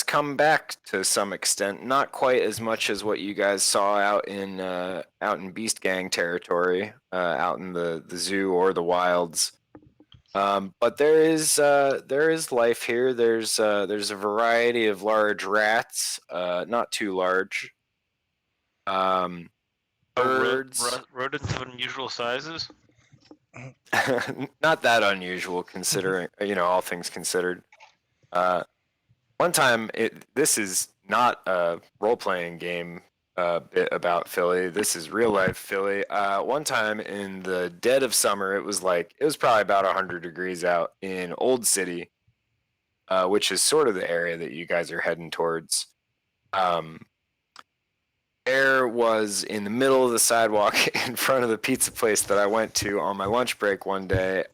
B: come back to some extent. Not quite as much as what you guys saw out in Beast Gang territory, out in the zoo or the wilds. But there is life here. There's a variety of large rats, not too large. Birds,
C: Rodents of unusual sizes.
B: not that unusual considering all things considered. One time, this is not a role playing game bit about Philly. This is real life Philly. One time in the dead of summer, it was probably about 100 degrees out in Old City, which is sort of the area that you guys are heading towards. There was in the middle of the sidewalk in front of the pizza place that I went to on my lunch break one day,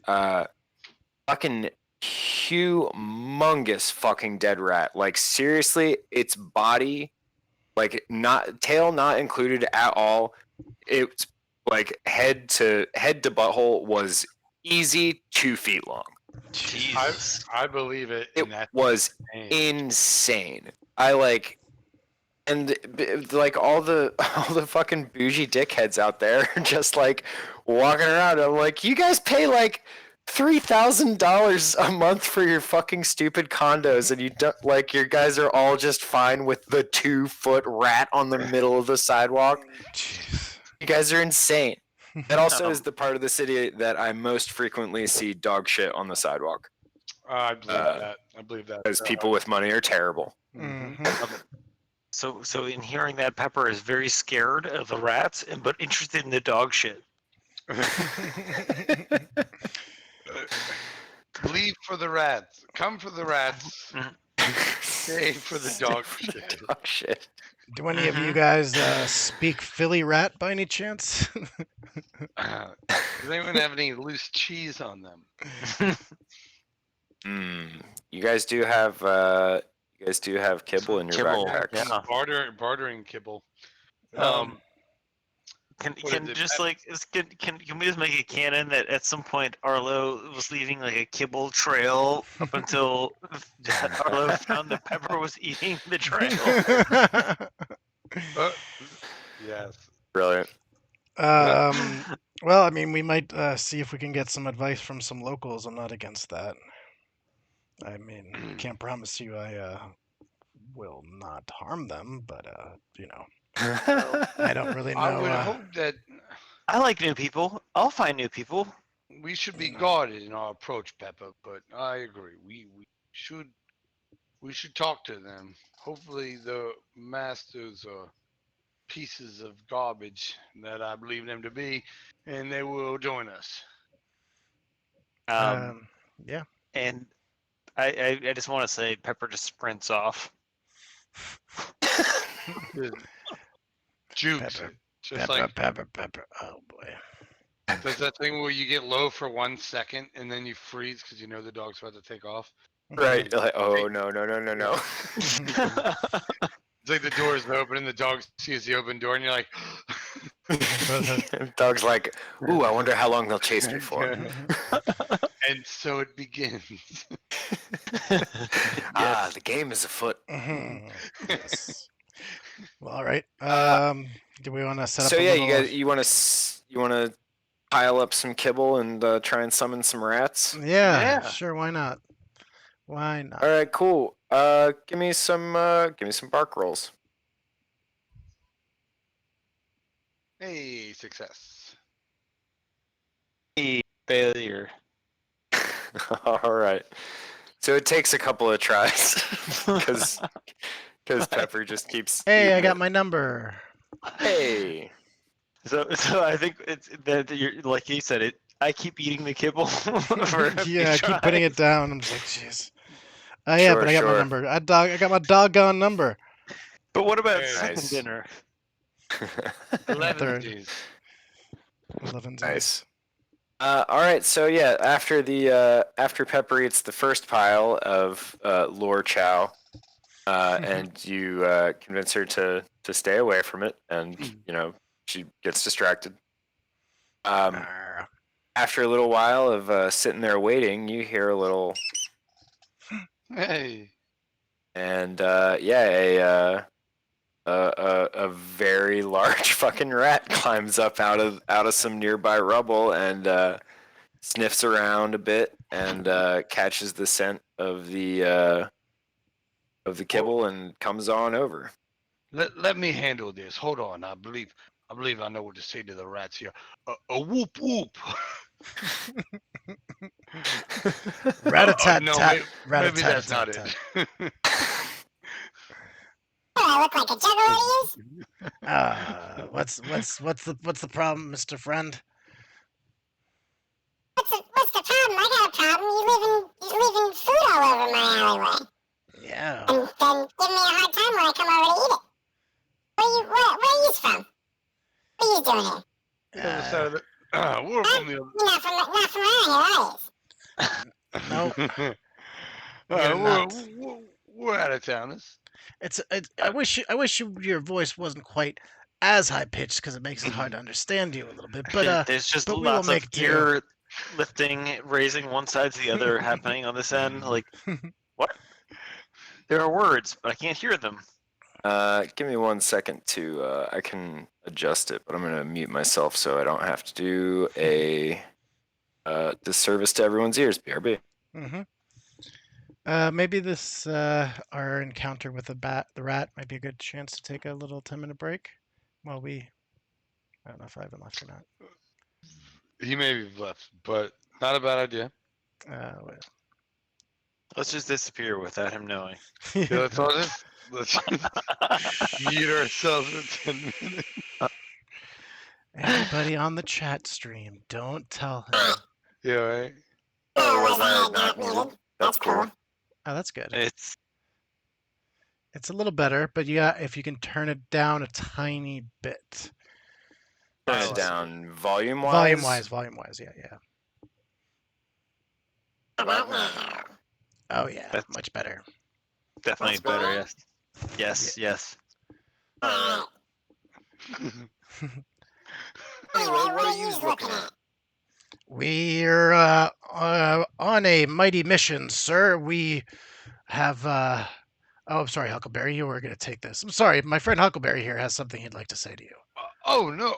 B: fucking humongous fucking dead rat. Like seriously, its body, like not tail not included at all. It's like head to butthole was easy 2 feet long.
C: Jesus.
D: I believe it.
B: It
D: And that's
B: was insane. I like. And like all the fucking bougie dickheads out there just like walking around. I'm like, you guys pay like $3,000 a month for your fucking stupid condos, and you don't like your guys are all just fine with the 2-foot rat on the middle of the sidewalk.
A: Jeez.
B: You guys are insane. That also is
C: Um,
B: the part of the city that I most frequently see dog shit on the sidewalk
D: I believe that. I believe that.
B: because people with money are terrible.
A: Mhm.
C: So in hearing that, Pepper is very scared of the rats, but interested in the dog shit.
D: Leave for the rats. Come for the rats. Stay for the dog shit.
B: Dog shit.
A: Do any of you
C: Mhm.
A: guys speak Philly rat by any chance?
D: Does anyone have any loose cheese on them?
B: You guys do have kibble in your
C: Kibble,
B: backpacks.
C: yeah.
D: Bartering kibble.
C: Can
D: What is it,
C: just
D: Pep-
C: like can we just make a canon that at some point Arlo was leaving like a kibble trail up until Arlo found that Pepper was eating the trail?
D: Yes.
B: Brilliant.
A: Well, I mean, we might see if we can get some advice from some locals. I'm not against that. I mean, can't promise you I will not harm them, but I don't really know.
D: I would hope that
C: I like new people. I'll find new people.
D: we should be guarded in our approach, Pepper. But I agree. We should talk to them. Hopefully, the masters are pieces of garbage that I believe them to be, and they will join us.
A: Yeah.
C: And I just want to say Pepper just sprints off.
D: Jukes
A: Pepper,
D: it. Just like
A: Pepper. Oh boy.
D: does that thing where you get low for 1 second and then you freeze because you know the dog's about to take off.
B: Right. You're like, oh no.
D: It's like the door is open and the dog sees the open door, and you're like,
B: Dog's like, ooh, I wonder how long they'll chase me for.
D: and so it begins.
B: Ah, the game is afoot.
A: Yes. Well, all right. Do we want to set up
B: So
A: a
B: yeah,
A: little?
B: you want to pile up some kibble and try and summon some rats.
A: Yeah,
C: Yeah.
A: sure. Why not? Why not?
B: All right, cool. Give me some bark rolls.
D: Hey, success.
C: Failure.
B: All right. So it takes a couple of tries because Pepper just keeps.
A: Hey, I
B: eating
A: got
B: it.
A: my number.
B: Hey.
C: So I think it's that you're like you said it. I keep eating the kibble for a few
A: Yeah, I keep putting it
C: tries.
A: down. I'm just like, jeez. Yeah,
B: Sure,
A: but I got my
B: sure.
A: number. I got my doggone number.
C: But what about
D: Hey.
C: second
B: Nice.
C: dinner?
D: 11
A: Third.
D: days.
A: 11's
B: Nice. All right. So yeah, after Pepper eats the first pile of lore chow, and you convince her to stay away from it, and she gets distracted.
A: Arr.
B: After a little while of sitting there waiting, you hear a little,
D: Hey.
B: and yeah, a very large fucking rat climbs up out of some nearby rubble and sniffs around a bit and catches the scent of the kibble and comes on over.
D: Let me handle this. Hold on. I believe I know what to say to the rats here. A whoop whoop.
A: Rat-a-tat
D: No,
A: tat.
D: maybe that's not
A: Rat-a-tat-tat.
D: it.
E: I look like a juggler to you?
A: What's the problem, Mr. Friend?
E: What's the problem? I got a problem. You're leaving food all over my alleyway.
A: Yeah.
E: And then give me a hard time when I come over to eat it. Where are you from? What are you doing here?
D: The other side of the, we're from the
E: You're not from around here, are you?
A: No.
D: We're out of towners.
A: I wish your voice wasn't quite as high pitched because it makes it hard to understand you a little bit. But
C: There's just
A: but we will
C: lots of
A: make do.
C: ear lifting, raising one side to the other happening on this end. Like, what? There are words, but I can't hear them.
B: Give me 1 second to I can adjust it, but I'm gonna mute myself so I don't have to do a disservice to everyone's ears. BRB.
A: Mm-hmm. Maybe this our encounter with the rat might be a good chance to take a little 10-minute break while we. I don't know if I haven't left or not.
D: He may be left, but not a bad idea.
A: Well.
C: Let's just disappear without him knowing.
D: Yeah, let's all just eat ourselves in 10 minutes.
A: Everybody on the chat stream, don't tell him.
D: Yeah, right.
E: Oh, was I not muted? That's cool.
A: Oh, that's good.
C: It's
A: It's a little better, but yeah, if you can turn it down a tiny bit.
B: Turn
A: This
B: it
A: is-
B: down volume wise.
A: Volume wise, yeah.
E: How about now?
A: Oh yeah,
C: That's-
A: much better.
C: definitely
E: That's
C: better.
E: better?
C: Yes. Yes.
E: Alright. Anyway, what are you looking at?
A: We're on a mighty mission, sir. We have oh, I'm sorry, Huckleberry. You were going to take this. I'm sorry. My friend Huckleberry here has something he'd like to say to you.
D: Oh no.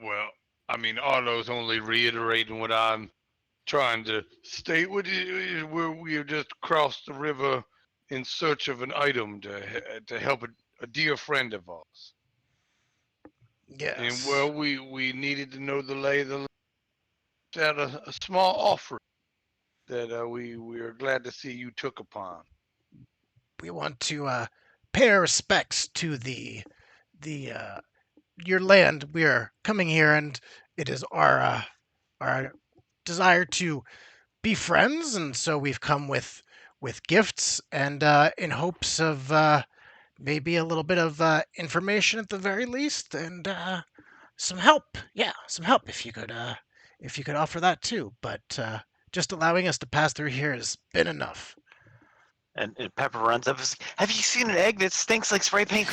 D: Well, I mean, Arlo's only reiterating what I'm trying to state. What is where we have just crossed the river in search of an item to help a dear friend of ours.
A: Yes.
D: And well, we needed to know the lay of the land. Had a small offering that we are glad to see you took upon.
A: We want to pay our respects to the your land. We are coming here, and it is our desire to be friends, and so we've come with gifts and in hopes of maybe a little bit of information at the very least, and some help. Yeah, some help if you could offer that too. But just allowing us to pass through here has been enough.
C: And Pepper runs up and says, "Have you seen an egg that stinks like spray paint?"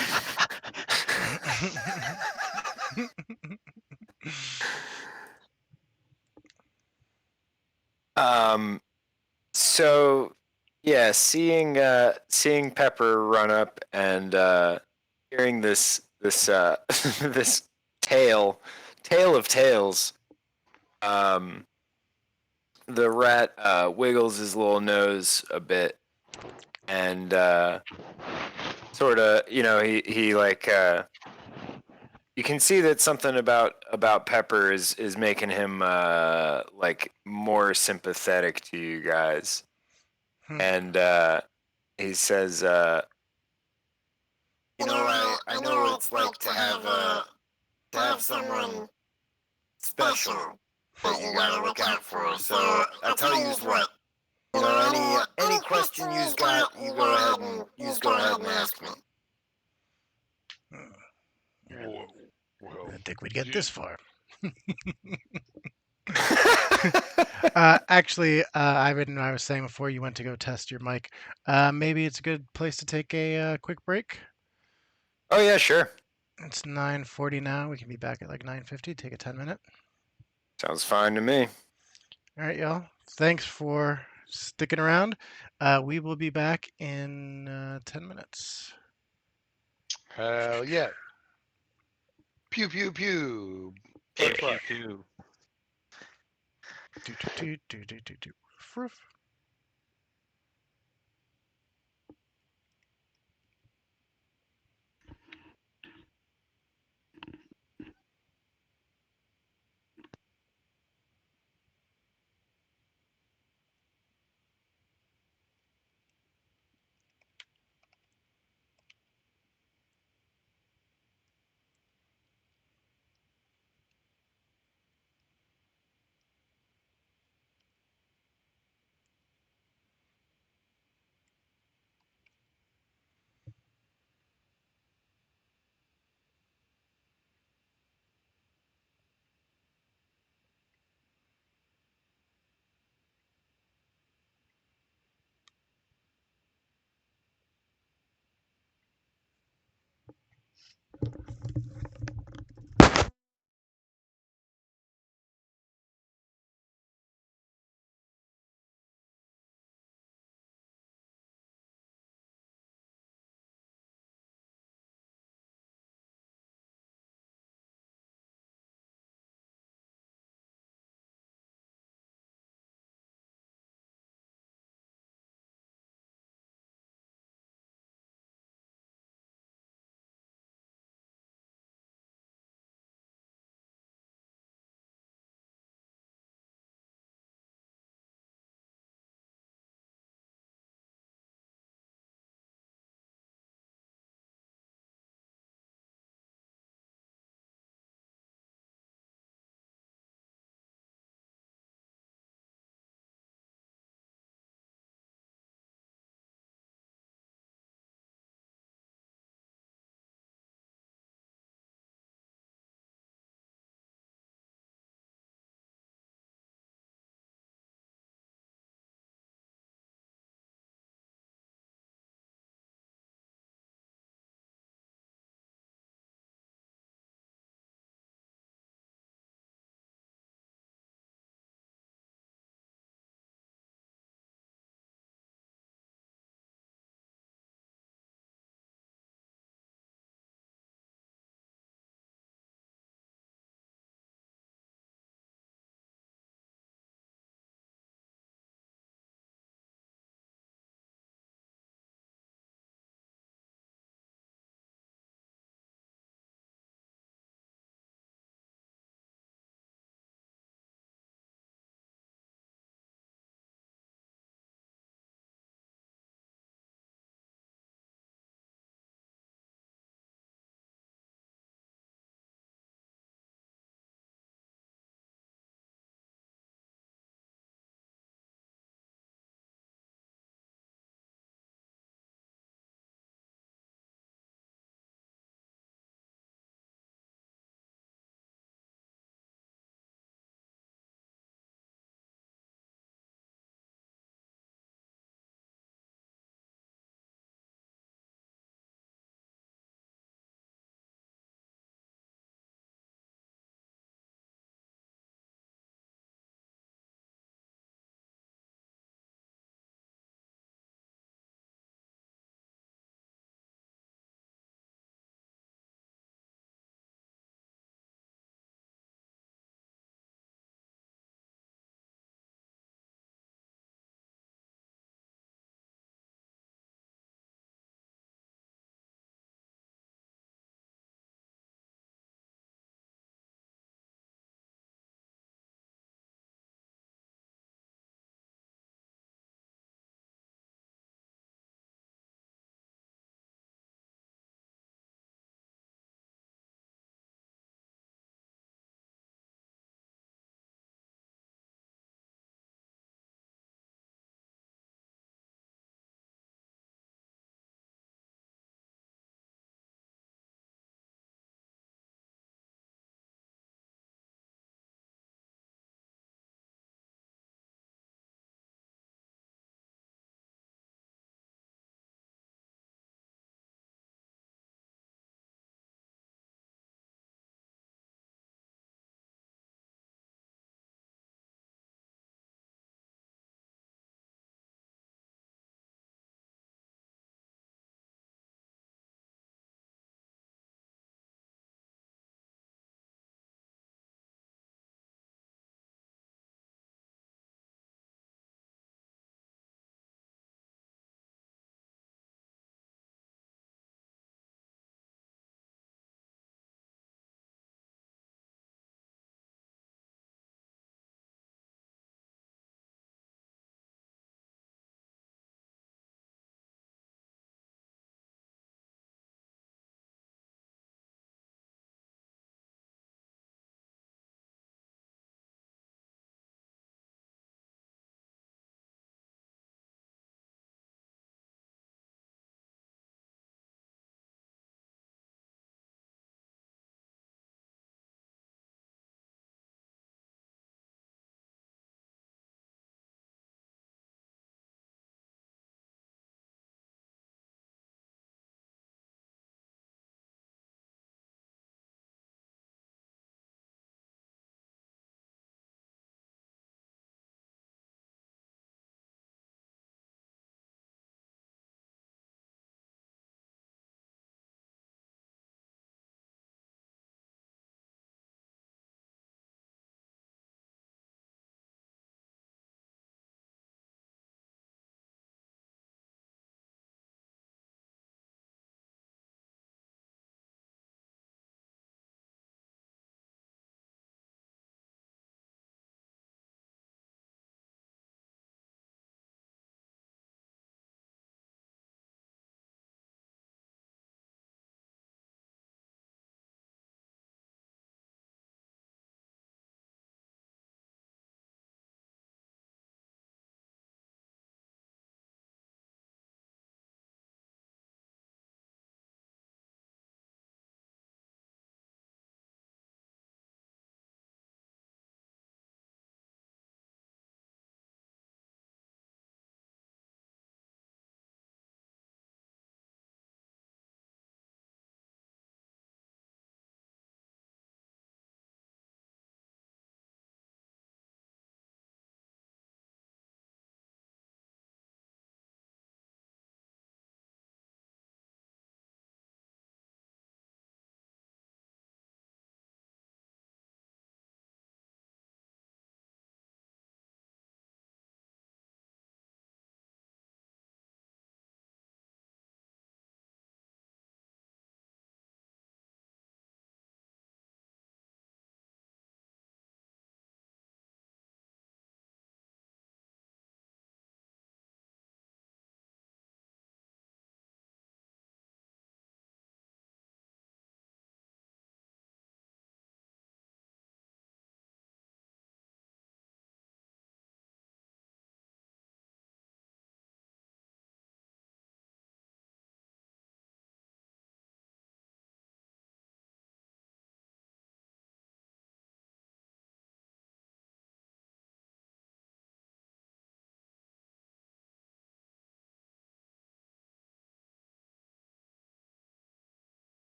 B: So yeah, seeing Pepper run up and hearing this this tale of tales, um, the rat wiggles his little nose a bit and sort of, he like you can see that something about Pepper is making him like more sympathetic to you guys. And he says,
E: I know what it's like to have someone special that you gotta look out for. So I'll tell you what. Any question you've got, you go ahead and ask me.
D: Well,
A: I didn't think we'd get this far. Ivan, I was saying before you went to go test your mic, maybe it's a good place to take a quick break.
B: oh yeah, sure.
A: It's 9:40 now. We can be back at like 9:50. Take a 10-minute.
B: Sounds fine to me.
A: All right, y'all. Thanks for sticking around. We will be back in 10 minutes.
D: hell yeah. Pew pew pew.
C: Pew
D: Buck,
C: pew
D: buck.
C: pew.
A: Do, do, do, do, do, do. Froof.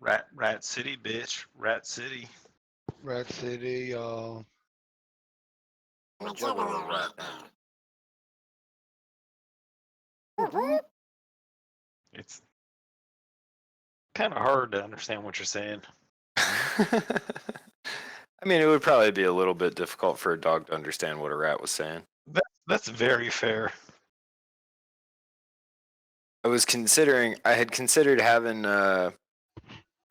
C: Rat City, bitch. Rat City.
D: Rat City, y'all.
E: I'm a juggalo rat now.
C: It's kind of hard to understand what you're saying.
B: I mean, it would probably be a little bit difficult for a dog to understand what a rat was saying.
C: That's very fair.
B: I had considered having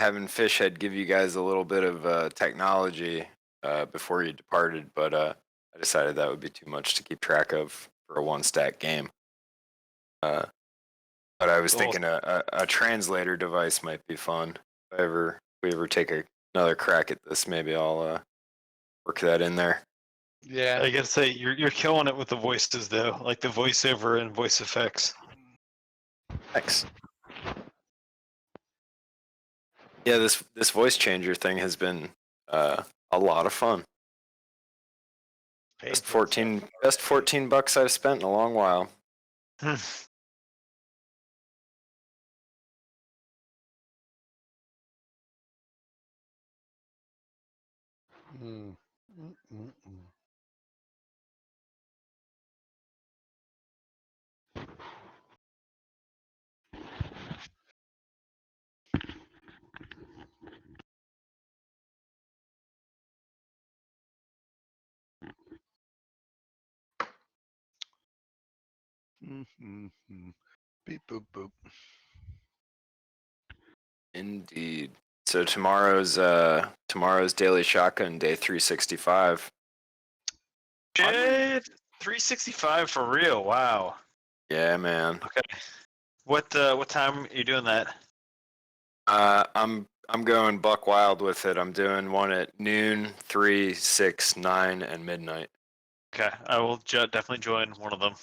B: Fishhead give you guys a little bit of technology before you departed, but I decided that would be too much to keep track of for a one-stack game. But I was
C: Well,
B: thinking a translator device might be fun. If we ever take another crack at this, maybe I'll work that in there.
D: Yeah.
C: I gotta say, you're killing it with the voices though, like the voiceover and voice effects.
B: Thanks. Yeah, this voice changer thing has been a lot of fun.
D: Paid for itself.
B: Best $14 I've spent in a long while.
D: Mm. Mm-mm-mm. Mm-hmm. Beep boop boop.
B: Indeed. So tomorrow's Daily Shotgun Day 365.
C: Shit, 365 for real. Wow.
B: Yeah, man.
C: Okay. What time are you doing that?
B: I'm going buck wild with it. I'm doing one at noon, 3, 6, 9, and midnight.
C: Okay, I will definitely join one of them.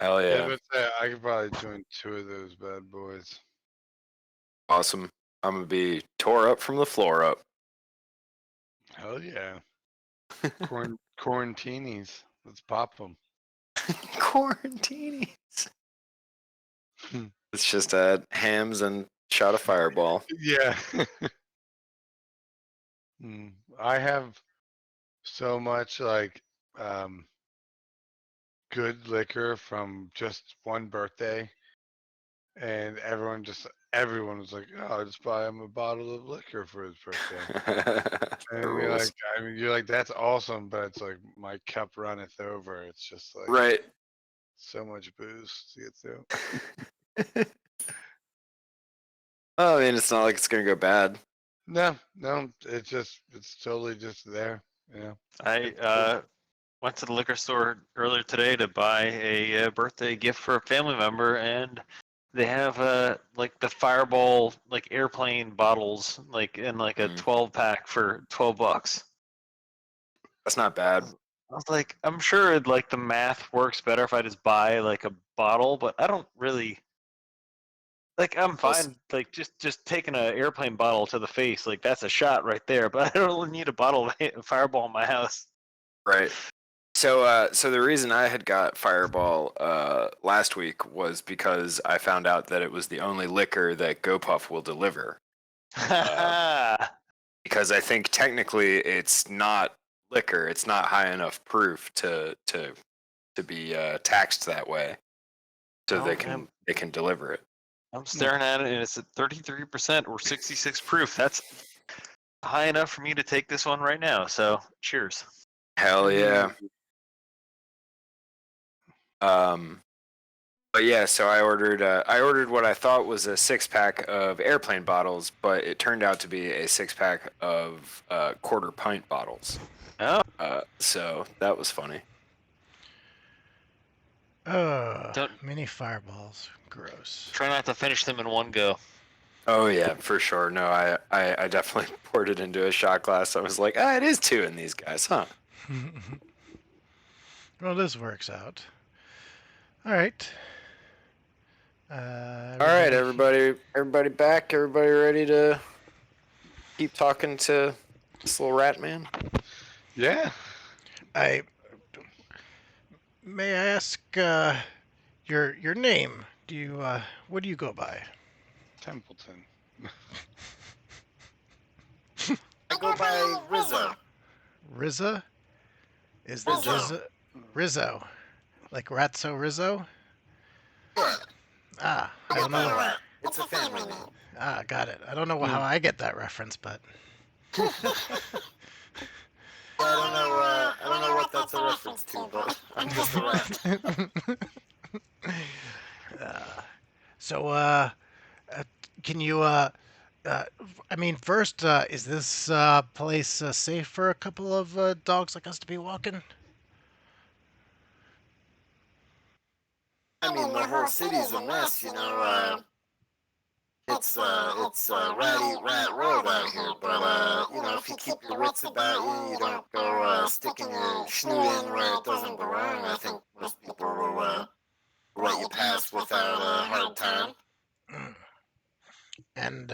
B: Hell
D: Yeah,
B: yeah.
D: but I could probably join 2 of those bad boys.
B: Awesome. I'm gonna be tore up from the floor up.
D: Hell yeah. Quarantinis. Let's pop them.
B: Quarantinis.
D: Hmm.
B: It's just hams and shot of fireball.
D: Yeah. I have so much like good liquor from just one birthday, and everyone was like, "Oh, just buy him a bottle of liquor for his birthday."
B: The
D: And you're
B: rules.
D: like, you're like, that's awesome, but it's like my cup runneth over. It's just like
B: Right.
D: so much booze to get through.
B: Oh, I mean, it's not like it's gonna go bad.
D: No, it's totally just there. Yeah.
C: I went to the liquor store earlier today to buy a birthday gift for a family member, and they have like the Fireball like airplane bottles like in like a 12 pack for $12.
B: That's not bad.
C: I was like, I'm sure like the math works better if I just buy like a bottle, but I don't really like. I'm
B: Plus-
C: fine like just taking an airplane bottle to the face, like that's a shot right there. But I don't really need a bottle of Fireball in my house.
B: Right. So the reason I had got Fireball last week was because I found out that it was the only liquor that GoPuff will deliver. Because I think technically it's not liquor; it's not high enough proof to be taxed that way, so
C: Oh,
B: they
C: man.
B: can deliver it.
C: I'm staring at it, and it's at 33% or 66 proof. That's high enough for me to take this one right now. So, cheers.
B: Hell yeah. But yeah, so I ordered what I thought was a 6-pack of airplane bottles, but it turned out to be a 6-pack of quarter pint bottles.
C: Oh,
B: So that was funny.
C: Don't-
A: Mini fireballs. Gross.
C: try not to finish them in one go.
B: Oh yeah, for sure. No, I definitely poured it into a shot glass. I was like, it is 2 in these guys, huh?
A: Well, this works out. All right.
B: All right, everybody back. Everybody ready to keep talking to this little rat man?
D: Yeah.
A: I may I ask your name? What do you go by?
D: Templeton.
E: I go by Rizzo.
A: Rizza? Is the
E: Rizzo.
A: Rizzo? Like Ratso Rizzo?
E: Yeah,
A: Ah, I
E: I
A: don't
E: get that a
A: know.
E: lot. It's a family name.
A: Ah, got it. I don't know how I get that reference, but
E: I don't know what that's a reference to, but I'm just a rat.
A: uh, so uh, can you I mean, first, is this place safe for a couple of dogs like us to be walking?
E: I mean, the whole city's a mess, you know. It's ratty rat world out here. But you know, if you keep your wits about you, you don't go sticking your snoot in where it doesn't belong. I think most people will let you pass without a hard time.
A: Mm. And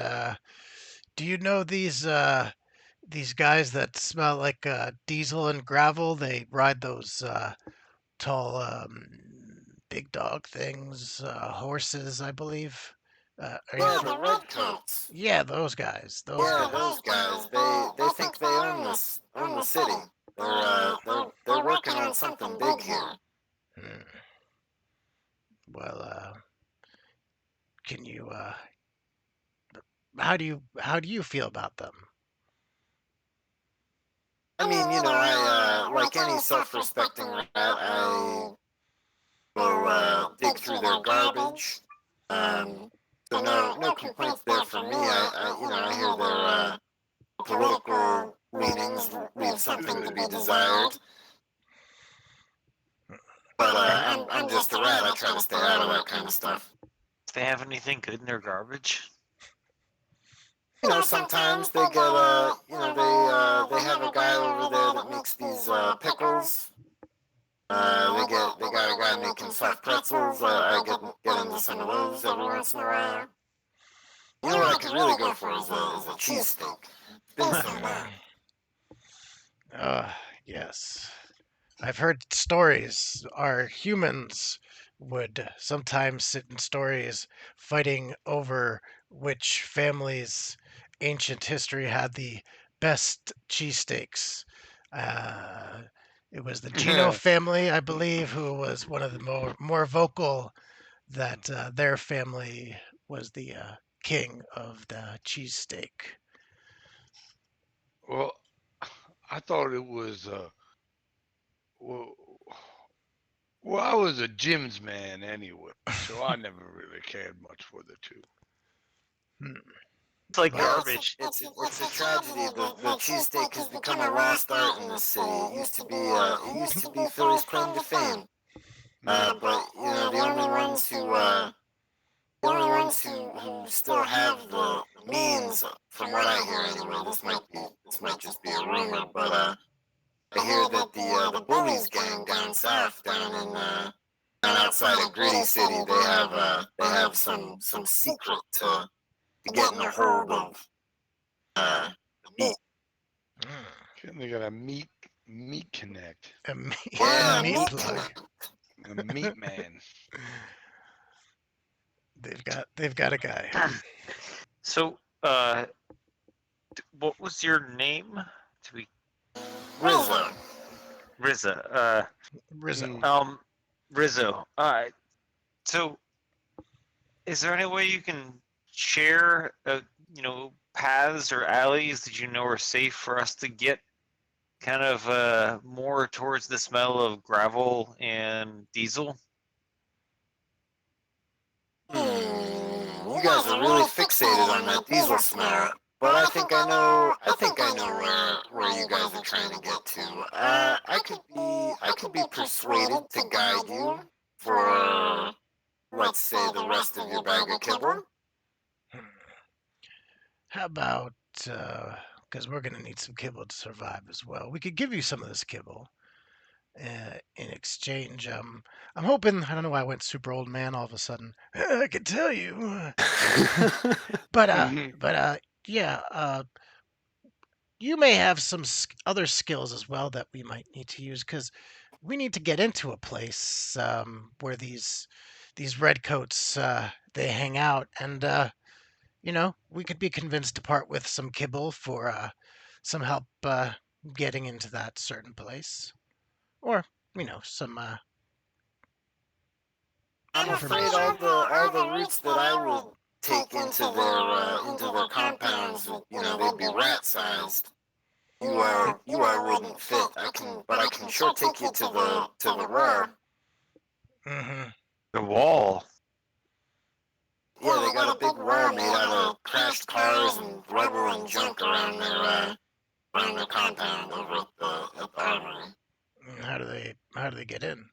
A: do you know these guys that smell like diesel and gravel? They ride those tall big dog things, horses, I believe. Are you
E: Yeah,
A: fr-
E: the redcoats.
A: Yeah, those guys. Those
E: Yeah,
A: guys.
E: those guys. They think they own the city. They're working on something big here.
A: Hmm. Well, can you how do you feel about them?
E: I mean, you know, I like any self-respecting rat, I will dig through their garbage. So no complaints there from me. You know, I hear their political leanings leave something to be desired. But I'm just a rat. I try to stay out of that kind of stuff.
C: Do they have anything good in their garbage?
E: You know, sometimes they get you know, they have a guy over there that makes these pickles. They got a guy making soft pretzels. I get into some of those every once in a while. You know what I could really go for is a cheesesteak. It's been so long.
A: Uh, yes. I've heard stories. Our humans would sometimes sit in stories fighting over which family's ancient history had the best cheesesteaks. Uh, it was the Geno family, I believe, who was one of the more vocal that their family was the king of the cheesesteak.
D: Well, I thought it was well, well, I was a Jim's man anyway, so I never really cared much for the two.
A: Hmm.
C: It's like
A: But
C: garbage.
E: It's a tragedy. The cheesesteak has become a lost art in the city. It used to be Philly's claim to fame. But you know, the only ones who still have the means, from what I hear anyway, this might just be a rumor, but I hear that the bullies gang down south, down outside of Gritty City, they have some secret to getting a hold of the meat.
D: And they got a meat connect,
A: a meat,
E: Yeah,
A: a meat
E: meat
A: plug.
E: connect.
D: a meat man.
A: They've got a guy.
C: So, what was your name? To be
E: Rizzo.
C: Rizza.
A: Rizzo.
D: Mm.
C: Rizzo. So, is there any way you can share, paths or alleys that you know are safe for us to get kind of more towards the smell of gravel and diesel?
E: You guys are really fixated on that diesel smell. But I think I know where you guys are trying to get to. I could be persuaded to guide you for, let's say, the rest of your bag of kibble.
A: How about, because we're going to need some kibble to survive as well. We could give you some of this kibble in exchange. I'm hoping, I don't know why I went super old man all of a sudden. I can tell you. But yeah, you may have some other skills as well that we might need to use because we need to get into a place where these redcoats they hang out, and we could be convinced to part with some kibble for some help getting into that certain place, or some
E: I'm afraid
A: information.
E: all the routes that I would take into their compounds, they'd be rat sized. You wouldn't fit. But I can sure take you to the wall.
A: Hmm.
C: The wall.
E: Yeah, they got a big wall made out of crashed cars and rubber and junk around their compound over at the armory.
A: How do they get in?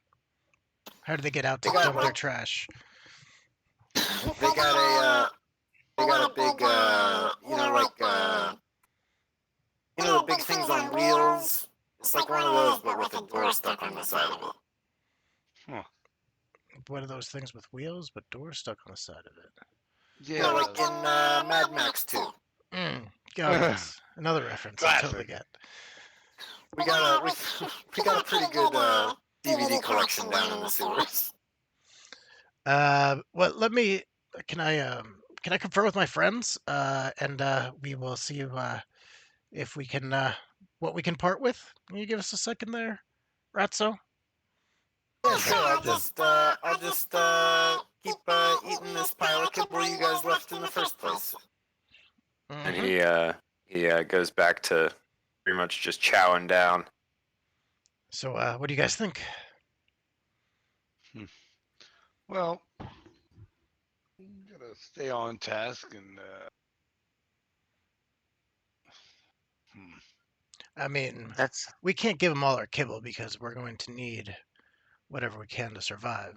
A: How do they get out to
E: They got
A: dump their trash?
E: They got they got a big the big things on wheels. It's like one of those, but with a door stuck on the side of it.
A: What are those things with wheels but doors stuck on the side of it?
E: Yeah, like in Mad Max 2.
A: Oh, yes, another reference I totally get.
E: We got a pretty good DVD collection down in the sewers.
A: Well, let me. Can I confer with my friends? And we will see if we can what we can part with. Can you give us a second there, Ratso?
E: Yeah, sure. I'll just keep eating this pile of kibble you guys left in the first place.
B: And
A: Mhm.
B: he goes back to pretty much just chowing down.
A: So, what do you guys think?
D: Well, gotta stay on task and.
A: I mean,
C: That's
A: we can't give them all our kibble because we're going to need whatever we can to survive.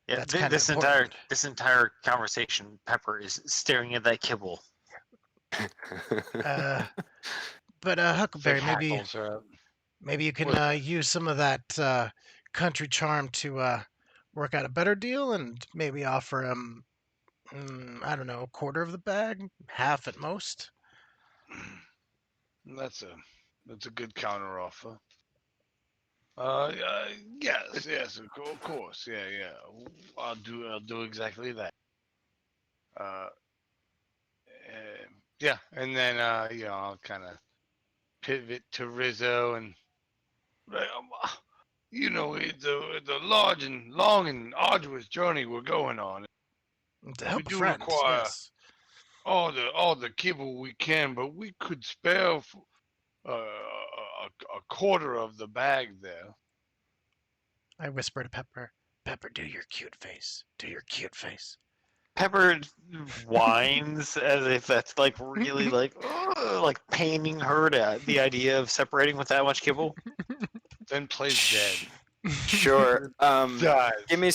C: yeah.
A: That's kind of
C: This
A: important.
C: entire conversation, Pepper is staring at that kibble.
A: But Huckleberry,
D: Hackles are up.
A: maybe you can
D: What?
A: use some of that country charm to work out a better deal, and maybe offer him, I don't know, a quarter of the bag, half at most.
D: That's a good counter offer. Yes, of course, yeah. I'll do exactly that. Uh, yeah, and then I'll kind of pivot to Rizzo and it's a large and long and arduous journey we're going on.
A: To
D: We
A: help a
D: do
A: friend,
D: require
A: yes.
D: all the kibble we can, but we could spare a quarter of the bag there.
A: I whisper to Pepper, Pepper, do your cute face. Do your cute face.
C: Pepper whines as if that's like really like paining her to the idea of separating with that much kibble.
D: Then plays dead.
B: Sure.
D: Dies.
B: Give me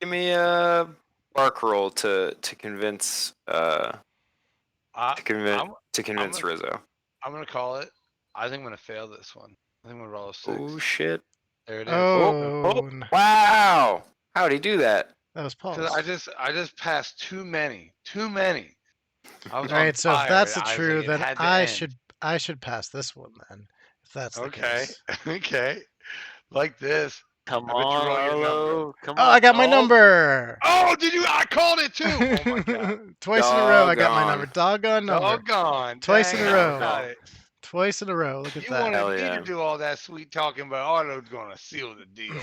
B: give me a bark roll to convince
D: I, I'm,
B: to
D: I'm
B: convince
D: gonna,
B: Rizzo.
D: I'm gonna call it. I think I'm gonna fail this one. I think I'm gonna roll a 6.
B: Oh shit!
D: There it is.
B: Oh wow! How'd he do that?
A: That was
D: Because
A: Paul's.
D: I just passed too many. I was
A: All
D: on
A: right, so if
D: fire.
A: that's the
D: I was like,
A: true,
D: it
A: then
D: had to end.
A: I should pass this one then, if that's the
D: Okay,
A: case.
D: okay. Like this.
C: Come
D: I bet you
C: on,
D: roll your number.
C: Arlo. Come
A: Oh,
C: on.
A: I got my
D: Oh,
A: number.
D: oh, did you? I called it too. Oh my god.
A: Twice in a row, I got my
B: Doggone!
A: number. Doggone number.
D: Doggone.
A: Twice in
D: Dang
A: a
D: it, you
A: row.
D: got it.
A: Twice in a row. Look at
D: You
A: that.
D: wanted
B: Hell
D: me to
B: yeah!
D: do all that sweet talking, but Otto's gonna seal the deal.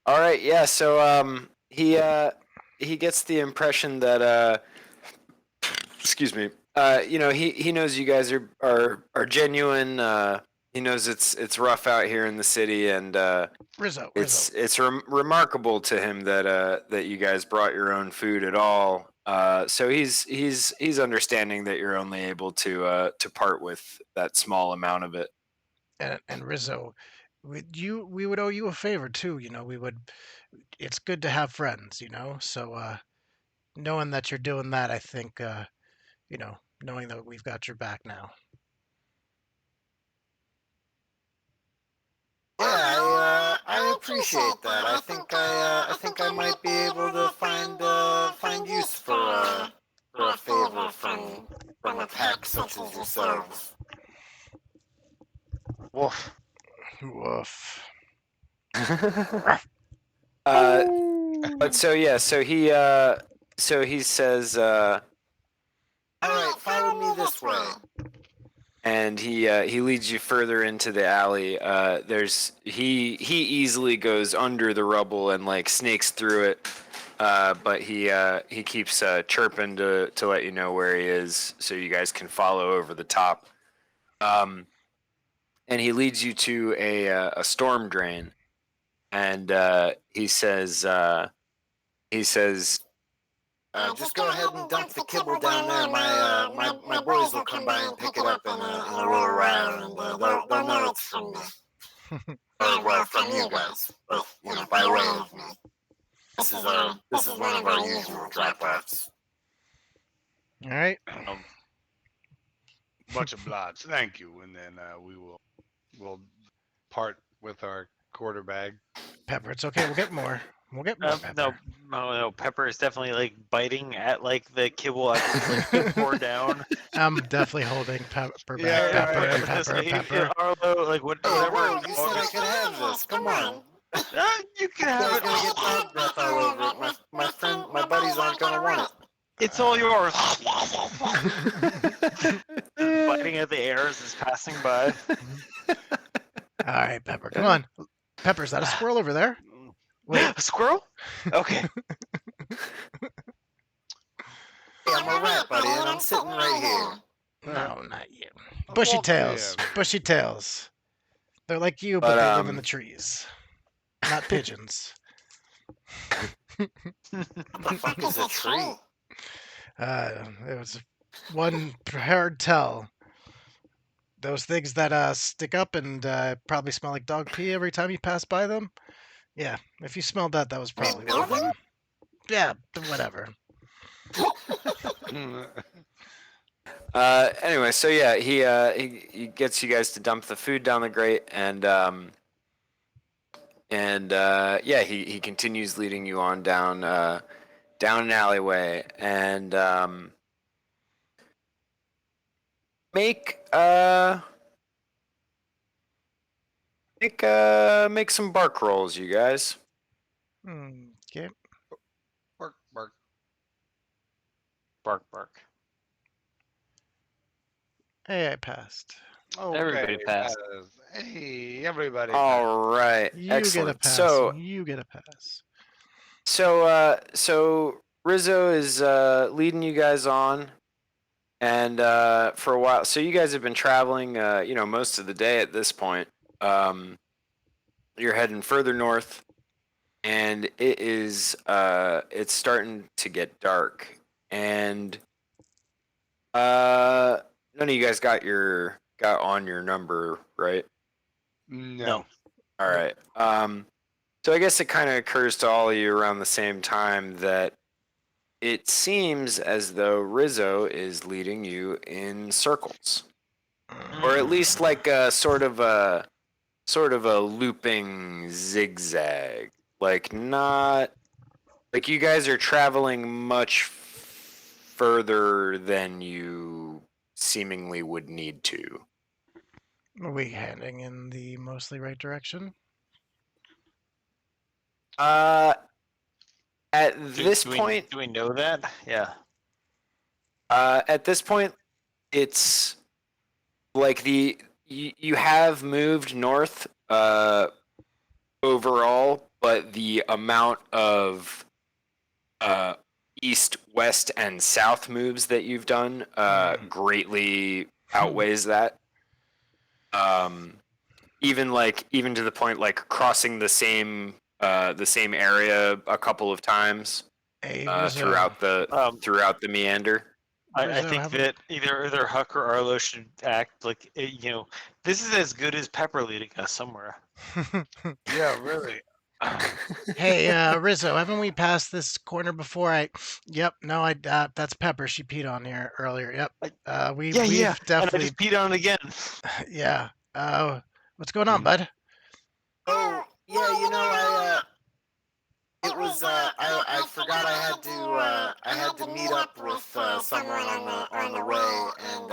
B: All right, yeah. So he gets the impression that excuse me. He knows you guys are genuine. He knows it's rough out here in the city, and
A: Rizzo.
B: it's remarkable to him that you guys brought your own food at all. So he's understanding that you're only able to part with that small amount of it.
A: And Rizzo, we would owe you a favor too. We would. It's good to have friends. So knowing that you're doing that, I think knowing that we've got your back now.
E: Yeah, I appreciate that. I think I might be able to find use for a favor from a pack such as yourselves.
C: Woof.
A: Woof.
B: But so he says
E: this way.
B: And he leads you further into the alley. He easily goes under the rubble and like snakes through it, but he keeps chirping to let you know where he is, so you guys can follow over the top. And he leads you to a storm drain, and he says.
E: Just go ahead and dump the kibble down there. My boys will come by and pick it up in a little while, and they'll know it's from me. Well, from you guys, but by way of me. This is one of our usual drop-offs.
A: All right.
D: Much obliged. Thank you. And then we'll part with our quarter bag.
A: Pepper, it's okay. We'll get more. We'll get more pepper.
C: No. Pepper is definitely like biting at like the kibble as it's like pour down.
A: I'm definitely holding pepper back.
D: Yeah,
A: Pepper,
D: right.
A: pepper.
C: Arlo, like whatever.
E: Whoa, you said I could have this. Come on.
C: You can
E: You
C: have
E: guys
C: it.
E: gonna get dog breath all over it. My buddies aren't gonna want it.
C: It's all yours. Biting at the air as it's passing by.
A: All right, Pepper. Come on. Pepper, is that a squirrel over there? Wait.
C: A squirrel? Okay.
E: Hey, I'm a rat, buddy, and I'm sitting right here.
A: No, not you. Bushy tails. Bushy tails. They're like you, but they live in the trees. Not pigeons.
E: What the fuck is a tree?
A: It was one hard tell. Those things that stick up and probably smell like dog pee every time you pass by them. Yeah, if you smelled that, that was probably one of them. Yeah, whatever.
B: Anyway, so yeah, he gets you guys to dump the food down the grate, and yeah, he continues leading you on down an alleyway, and make some bark rolls, you guys.
A: Okay.
D: Bark, bark.
C: Bark, bark.
A: Hey, I passed.
D: Okay,
C: Everybody passed.
D: Hey, everybody.
B: All right,
A: You
B: excellent.
A: get a pass.
B: So
A: You get a pass.
B: So Rizzo is leading you guys on, and for a while. So you guys have been traveling, most of the day at this point. You're heading further north, and it's starting to get dark, and none of you guys got on your number, right?
D: No.
B: All right. So I guess it kind of occurs to all of you around the same time that it seems as though Rizzo is leading you in circles, or at least like a sort of a looping zigzag. Like not like you guys are traveling much further than you seemingly would need to.
A: Are we heading in the mostly right direction?
B: At this
C: Do
B: point,
C: we know that? Yeah.
B: at this point, it's like you have moved north overall, but the amount of east, west, and south moves that you've done greatly outweighs that. Even to the point like crossing the same area a couple of times
A: Hey,
B: throughout the meander.
C: I
A: Rizzo,
C: think that either Huck or Arlo should act like this is as good as Pepper leading us somewhere.
D: Yeah, really.
A: Hey, Rizzo, haven't we passed this corner before? Yep, no, that's Pepper. She peed on here earlier. Yep. We've
C: And I
A: definitely,
C: just peed on it again.
A: yeah. What's going on, bud?
E: Oh, yeah, it was, I forgot I had to meet up with someone on the way, and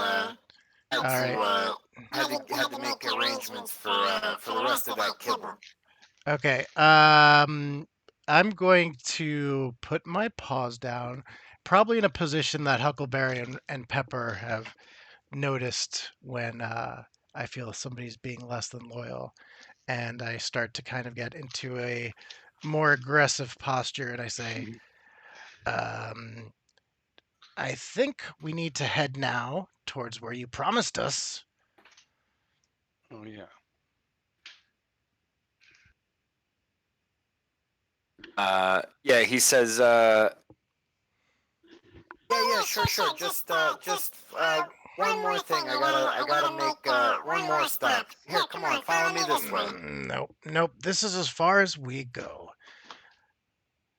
E: had to make arrangements for the rest of that kibble.
A: Okay. I'm going to put my paws down, probably in a position that Huckleberry and Pepper have noticed when I feel somebody's being less than loyal, and I start to kind of get into a more aggressive posture, and I say, um, I think we need to head now towards where you promised us.
D: Oh yeah.
B: Yeah, he says,
E: Yeah, sure. Just one more thing. I gotta make one more stop. Here, come on, follow me this way.
A: Nope. This is as far as we go.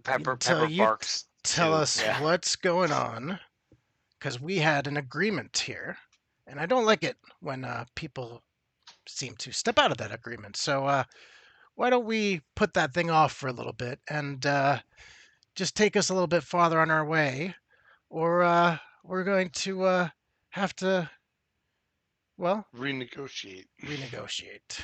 C: Pepper
A: You
C: barks
A: tell
C: too.
A: us
C: Yeah.
A: what's going on, because we had an agreement here, and I don't like it when people seem to step out of that agreement. So why don't we put that thing off for a little bit and just take us a little bit farther on our way, or we're going to have to, well,
D: Renegotiate.
A: renegotiate.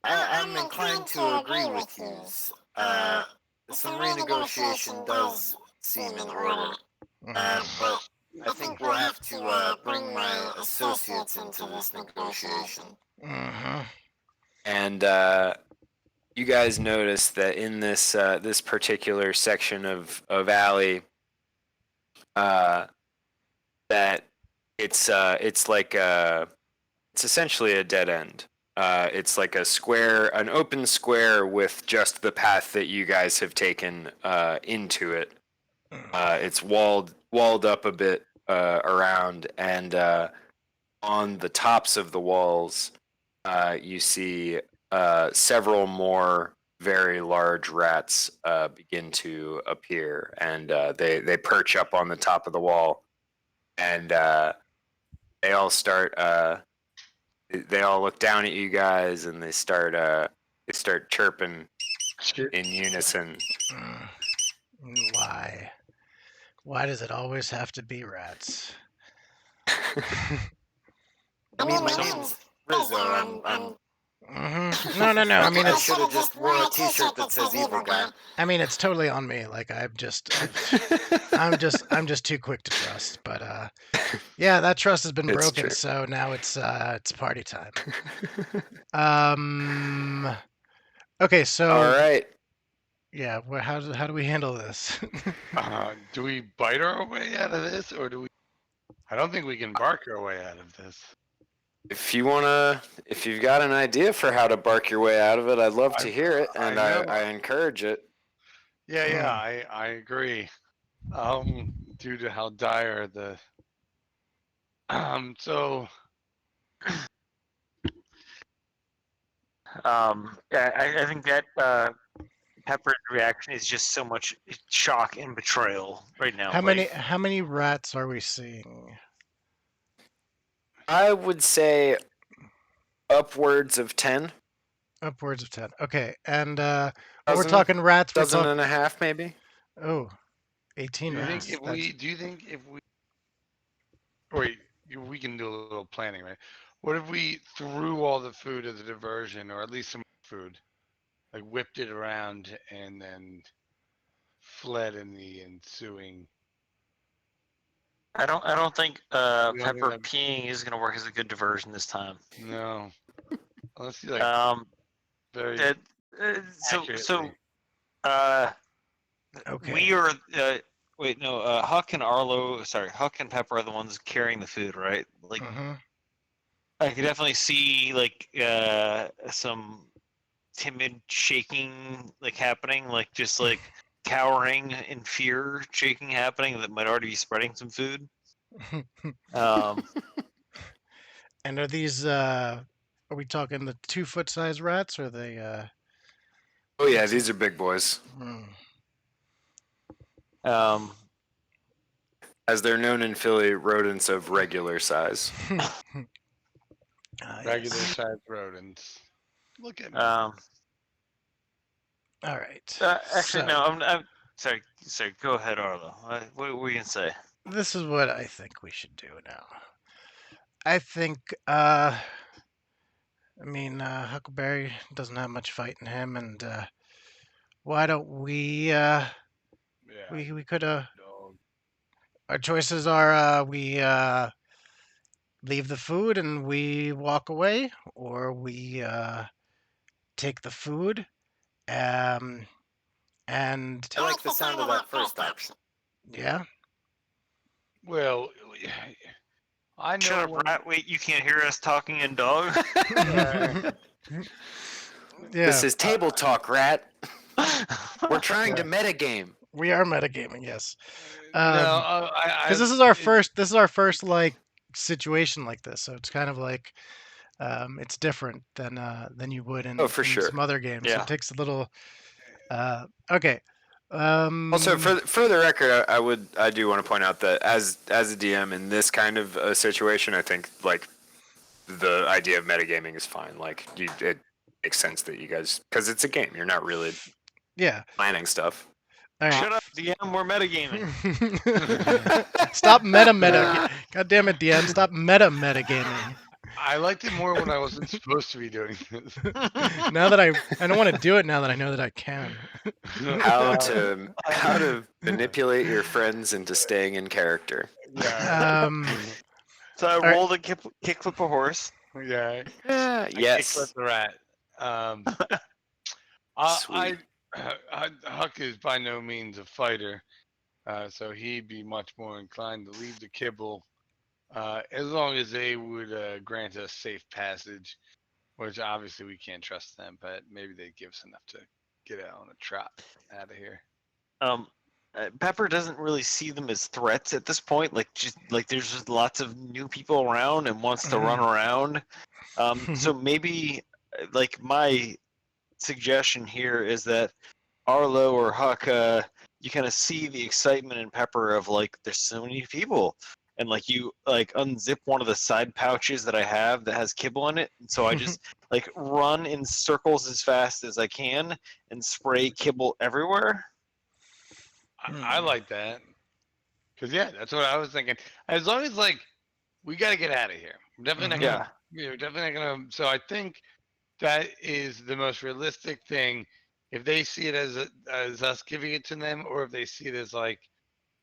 E: I'm inclined to agree with you. Uh, some renegotiation does seem in order. But I think we'll have to bring my associates into this negotiation.
A: Mm-hmm.
B: and you guys notice that in this this particular section of alley, uh, that it's like it's essentially a dead end. It's like a square, an open square with just the path that you guys have taken into it. It's walled up a bit around, and on the tops of the walls, you see several more very large rats begin to appear, and they perch up on the top of the wall, and they all start. They all look down at you guys, and they start chirping in unison.
A: Why? Why does it always have to be rats?
E: I mean, my name's Rizzo. I'm
A: Mm-hmm. No. I mean,
E: I
A: it's.
E: should have just wore a T-shirt that says "Evil Guy."
A: I mean, it's totally on me. Like I'm just too quick to trust. But yeah, that trust has been
B: It's
A: broken.
B: true.
A: So now it's party time. Um. Okay, so
B: All right.
A: yeah, how do we handle this?
D: Do we bite our way out of this, or do we? I don't think we can bark our way out of this.
B: If you've got an idea for how to bark your way out of it, I'd love to hear it,
D: I
B: and
D: know.
B: I encourage it.
D: Yeah, I agree. Due to how dire the so
C: Yeah, I think that Pepper's reaction is just so much shock and betrayal right now.
A: How many rats are we seeing?
B: I would say upwards of 10.
A: Upwards of 10. Okay, and when we're
B: Dozen,
A: talking rats, we're
B: dozen
A: talking
B: and a half, maybe.
A: oh, 18
D: do you
A: rats.
D: think if we wait, we can do a little planning, right? What if we threw all the food as a diversion, or at least some food, like whipped it around and then fled in the ensuing?
C: I don't think
D: You don't think
C: Pepper
D: that-
C: peeing is going to work as a good diversion this time.
D: No, let's see, like very
C: That so
D: accurately.
C: uh
A: Okay.
C: we are wait no Huck and Huck and Pepper are the ones carrying the food, right? Like
A: Mm-hmm.
C: I can definitely see like some timid shaking like happening, like just like cowering in fear shaking happening that might already be spreading some food.
A: And are these are we talking the 2 foot size rats or the
B: Oh yeah, these are big boys,
C: um
B: as they're known in Philly. Rodents of regular size.
D: Regular
A: yes.
D: sized rodents. Look at me.
A: All right.
C: actually
A: So,
C: no, I'm sorry, go ahead, Arlo. What were you gonna say?
A: this is what I think we should do now. I think I mean Huckleberry doesn't have much fight in him, and why don't we
D: Yeah.
A: we could Our choices are we leave the food and we walk away, or we take the food um, and
E: I like the sound of that first option.
A: yeah.
D: Well, I know
C: Shut up,
D: when.
C: rat. Wait, you can't hear us talking in dog?
B: This
A: Yeah,
B: is table talk, rat. We're trying
D: Yeah.
B: to metagame.
A: we are metagaming, yes.
D: No,
A: Because this is our first. This is our first like situation like this, so it's kind of like it's different than you would
B: Oh, for
A: in
B: sure.
A: some other games. So
C: Yeah.
A: it takes a little. Okay.
B: Also, for the record, I do want to point out that as a DM in this kind of a situation, I think like the idea of metagaming is fine. Like it makes sense that you guys, because it's a game, you're not really
A: yeah.
B: planning stuff.
A: All right.
C: Shut up, DM. We're metagaming.
A: Stop meta. God damn it, DM. Stop meta gaming.
D: I liked it more when I wasn't supposed to be doing this.
A: Now that I don't want to do it now that I know that I can.
B: How to manipulate your friends into staying in character.
D: Yeah.
C: So I
A: right.
C: rolled a kickflip a horse.
D: Yeah.
B: Yes.
D: Kickflip the rat.
B: Sweet.
D: Huck is by no means a fighter, so he'd be much more inclined to leave the kibble, as long as they would grant us safe passage, which obviously we can't trust them, but maybe they'd give us enough to get out on a trot out of here.
C: Pepper doesn't really see them as threats at this point. Like there's just lots of new people around and wants to run around. So maybe like my suggestion here is that Arlo or Huck, you kind of see the excitement in Pepper of like there's so many people, and like you like unzip one of the side pouches that I have that has kibble in it, and so I just like run in circles as fast as I can and spray kibble everywhere.
D: I like that, because yeah, that's what I was thinking. As long as like we got to get out of here, we're definitely not gonna, definitely not gonna. So I think that is the most realistic thing. If they see it as us giving it to them, or if they see it as like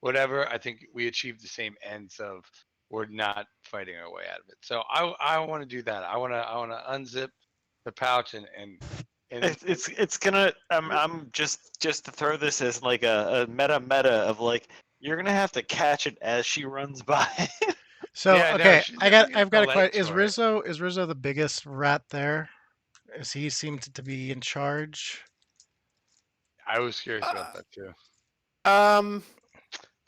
D: whatever, I think we achieve the same ends of we're not fighting our way out of it. So I want to do that. I want to unzip the pouch and
C: It's gonna. I'm just to throw this as like a meta of like you're gonna have to catch it as she runs by.
A: So
D: Yeah, no,
A: okay,
D: she's
A: I've
D: definitely
A: got
D: got
A: a
D: the
A: question.
D: legs
A: Is
D: for it.
A: Rizzo the biggest rat there? Is he seemed to be in charge?
D: I was curious about that too.
B: Um,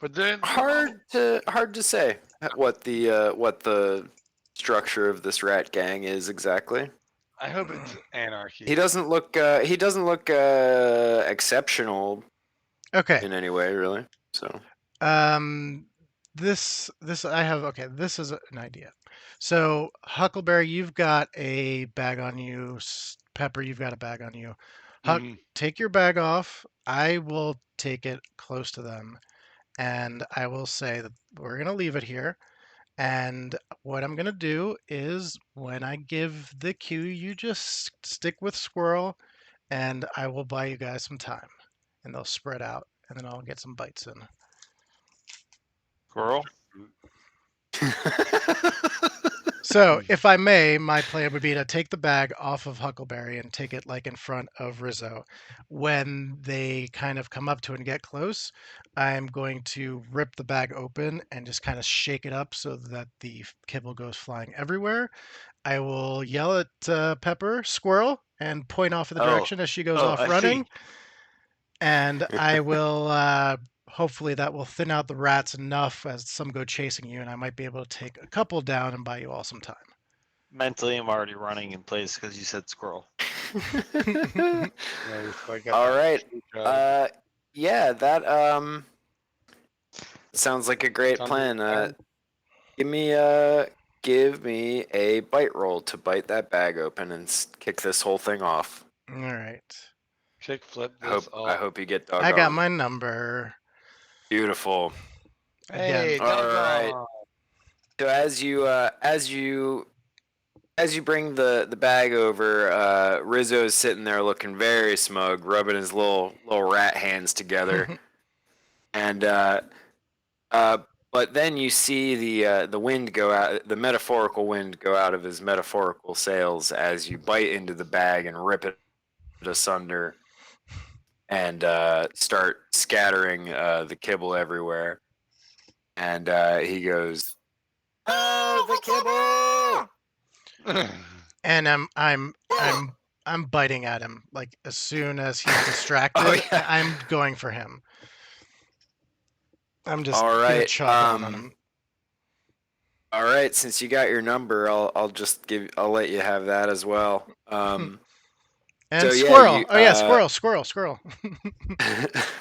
D: But then
B: hard to say what the structure of this rat gang is exactly.
D: I hope it's anarchy.
B: He doesn't look exceptional
A: Okay.
B: in any way, really. So
A: This I have. Okay, this is an idea. So Huckleberry, you've got a bag on you. Pepper, you've got a bag on you. Huck,
D: Mhm.
A: take your bag off. I will take it close to them, and I will say that we're gonna leave it here. And what I'm gonna do is when I give the cue, you just stick with Squirrel, and I will buy you guys some time, and they'll spread out, and then I'll get some bites in.
C: Squirrel.
A: So, if I may, my plan would be to take the bag off of Huckleberry and take it like in front of Rizzo. When they kind of come up to it and get close, I'm going to rip the bag open and just kind of shake it up so that the kibble goes flying everywhere. I will yell at Pepper, Squirrel, and point off in the direction as she goes off
C: I see.
A: running. And I will hopefully that will thin out the rats enough as some go chasing you, and I might be able to take a couple down and buy you all some time.
C: Mentally, I'm already running in place because you said squirrel.
D: Yeah, so I got
B: All
D: that.
B: right. Yeah, that sounds like a great
D: Sounds
B: plan.
D: like
B: Give me a bite roll to bite that bag open and kick this whole thing off.
A: All right.
D: Kick flip
B: I
D: this
B: hope
D: off.
B: you get doggone.
A: I got my number.
B: Beautiful.
D: Hey,
A: Again.
B: All right.
D: doggone.
B: So as you bring the bag over, Rizzo's sitting there looking very smug, rubbing his little rat hands together, and But then you see the wind go out, the metaphorical wind go out of his metaphorical sails as you bite into the bag and rip it asunder and start scattering the kibble everywhere. And he goes,
E: Oh, the kibble!
A: And I'm biting at him. Like as soon as he's distracted,
B: "Oh yeah,
A: I'm going for him. I'm just
B: all
A: gonna
B: right,
A: chop down on him.
B: all right. Since you got your number, I'll let you have that as well.
A: And
B: So yeah,
A: squirrel.
B: you
A: Oh yeah, squirrel.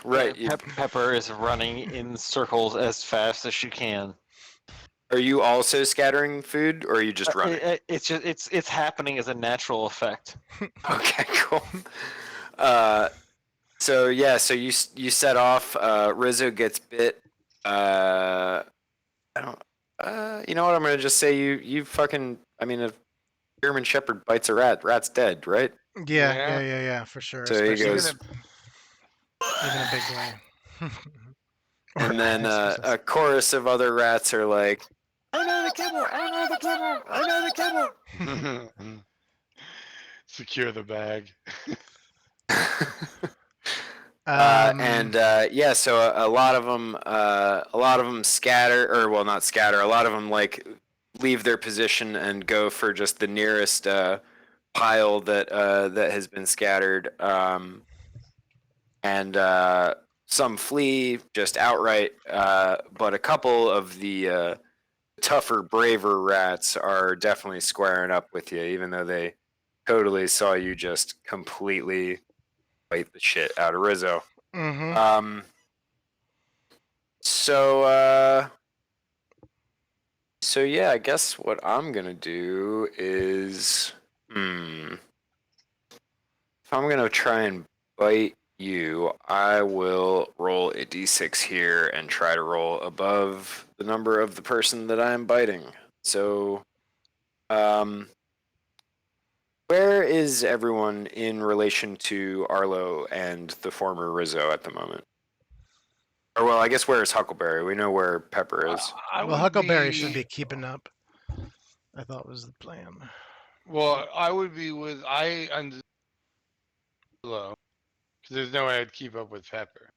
B: right. You,
C: Pepper is running in circles as fast as she can.
B: are you also scattering food, or are you just running?
C: It's happening as a natural effect.
B: Okay, cool. So yeah, so you set off. Rizzo gets bit. I don't. You know what? I'm gonna just say you fucking. I mean, if German Shepherd bites a rat, rat's dead, right?
A: Yeah, for sure.
B: So he
A: Especially
B: goes,
A: even a big way. Or
B: and then
A: excuse us.
B: a chorus of other rats are like,
E: I know the kibble! I know the kibble! I know the kibble!
D: Secure the bag.
B: Yeah, so a lot of them scatter, or well, not scatter. A lot of them like leave their position and go for just the nearest pile that has been scattered, and some flee just outright. But a couple of the tougher, braver rats are definitely squaring up with you, even though they totally saw you just completely bite the shit out of Rizzo.
A: Mm-hmm.
B: So so yeah, I guess what I'm gonna do is if I'm gonna try and bite you, I will roll a d6 here and try to roll above the number of the person that I am biting. So where is everyone in relation to Arlo and the former Rizzo at the moment? Or well, I guess where is Huckleberry? We know where Pepper is.
D: I
A: Well,
D: would
A: Huckleberry
D: be.
A: should be keeping up. I thought was the plan.
D: Well, I would be with I and low because there's no way I'd keep up with Pepper.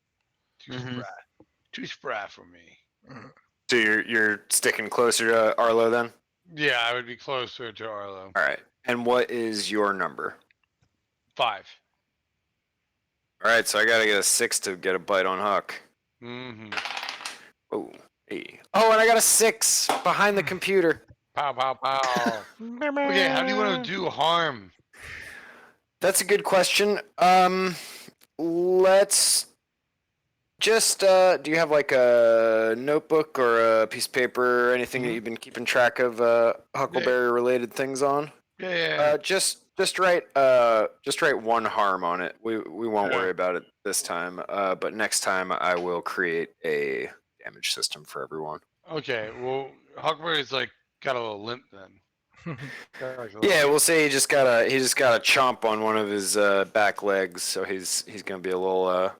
D: Too spry for me.
A: Mm.
B: So you're sticking closer to Arlo then?
D: Yeah, I would be closer to Arlo.
B: All right. And what is your number?
D: 5.
B: All right, so I gotta get a 6 to get a bite on Huck.
D: Mm-hmm.
B: Oh, hey. Oh, and I got a 6 behind the computer.
D: Pow, pow, pow. Okay, how do you want to do harm?
B: That's a good question. Let's just do you have like a notebook or a piece of paper or anything that you've been keeping track of Huckleberry related things on?
D: Yeah.
B: Just write one harm on it. We won't
D: Sure.
B: worry about it this time. But next time I will create a damage system for everyone.
D: Okay. Well, Huckleberry's like got a little limp then.
B: Yeah, we'll say he just got a chomp on one of his back legs, so he's gonna be a little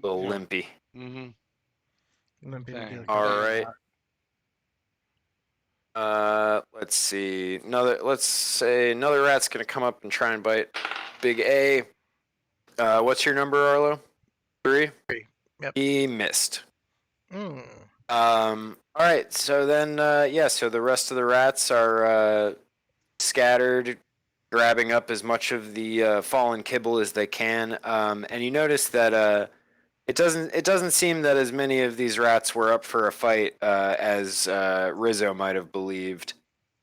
B: limpy.
D: Mm-hmm.
A: Limpy to be like
B: All
A: a-
B: right. Let's see. Let's say another rat's gonna come up and try and bite Big A. What's your number, Arlo? 3?
A: Yep.
B: He missed.
A: Mm.
B: All right. So then, so the rest of the rats are scattered, grabbing up as much of the fallen kibble as they can. And you notice that it doesn't seem that as many of these rats were up for a fight as Rizzo might have believed.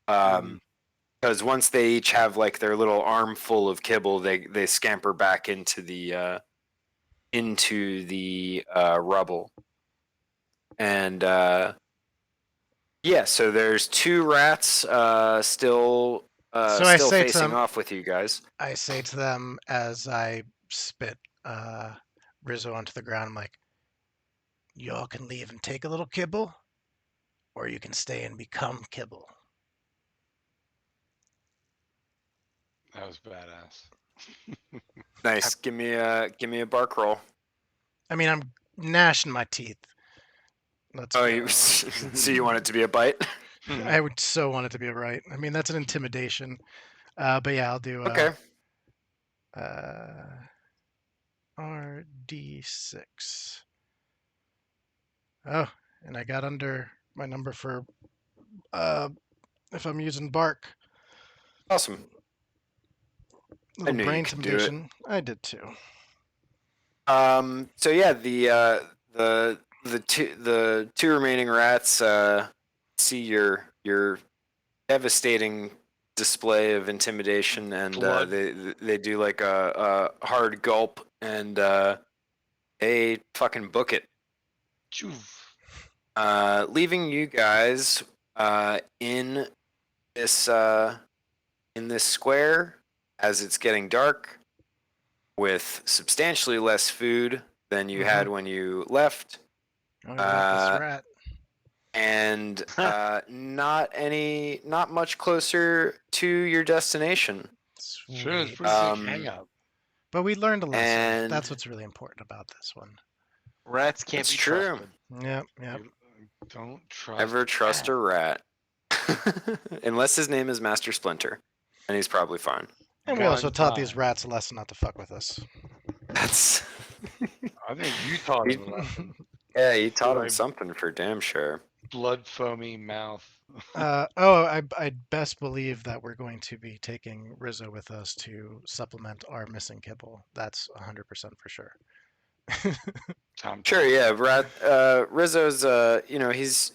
B: Because once they each have like their little armful of kibble, they scamper back into the rubble. And so there's 2 rats still
A: So I say to
B: facing
A: them,
B: off with you guys.
A: I say to them as I spit Rizzo onto the ground, I'm like, y'all can leave and take a little kibble, or you can stay and become kibble.
D: That was badass.
B: Nice. Give me a bark roll.
A: I mean, I'm gnashing my teeth. Let's
B: Oh,
A: go.
B: so you want it to be a bite?
A: I would so want it to be a right. I mean, that's an intimidation. But yeah, I'll do
B: Okay.
A: RD6. Oh, and I got under my number for if I'm using bark.
B: Awesome. I
A: Little
B: knew you
A: brain
B: could do it.
A: intimidation. I did too.
B: So yeah, the two remaining rats see your devastating display of intimidation, and
D: Blood.
B: they do like a hard gulp, and they fucking book it,
D: Choo.
B: leaving you guys in this square as it's getting dark, with substantially less food than you had when you left,
A: Oh, you got this
B: uh,
A: rat.
B: and not much closer to your destination.
D: Sure, it's
A: Sweet.
D: pretty
B: Um,
D: big hangout.
A: But we learned a lesson.
B: and
A: That's what's really important about this one.
C: Rats can't
B: it's
C: be
B: true.
C: trusted.
A: Yep, yep.
D: You don't trust.
B: Never trust
D: that.
B: a rat, unless his name is Master Splinter, and he's probably fine.
A: And we also
D: Gone
A: taught these
D: time.
A: rats a lesson not to fuck with us.
B: That's
D: I think you taught him a
B: You-
D: lesson.
B: yeah, you taught him
D: Like-
B: something for damn sure.
D: Blood foamy mouth.
A: I best believe that we're going to be taking Rizzo with us to supplement our missing kibble. That's 100% for sure.
D: Tom
B: Sure, yeah. Rizzo's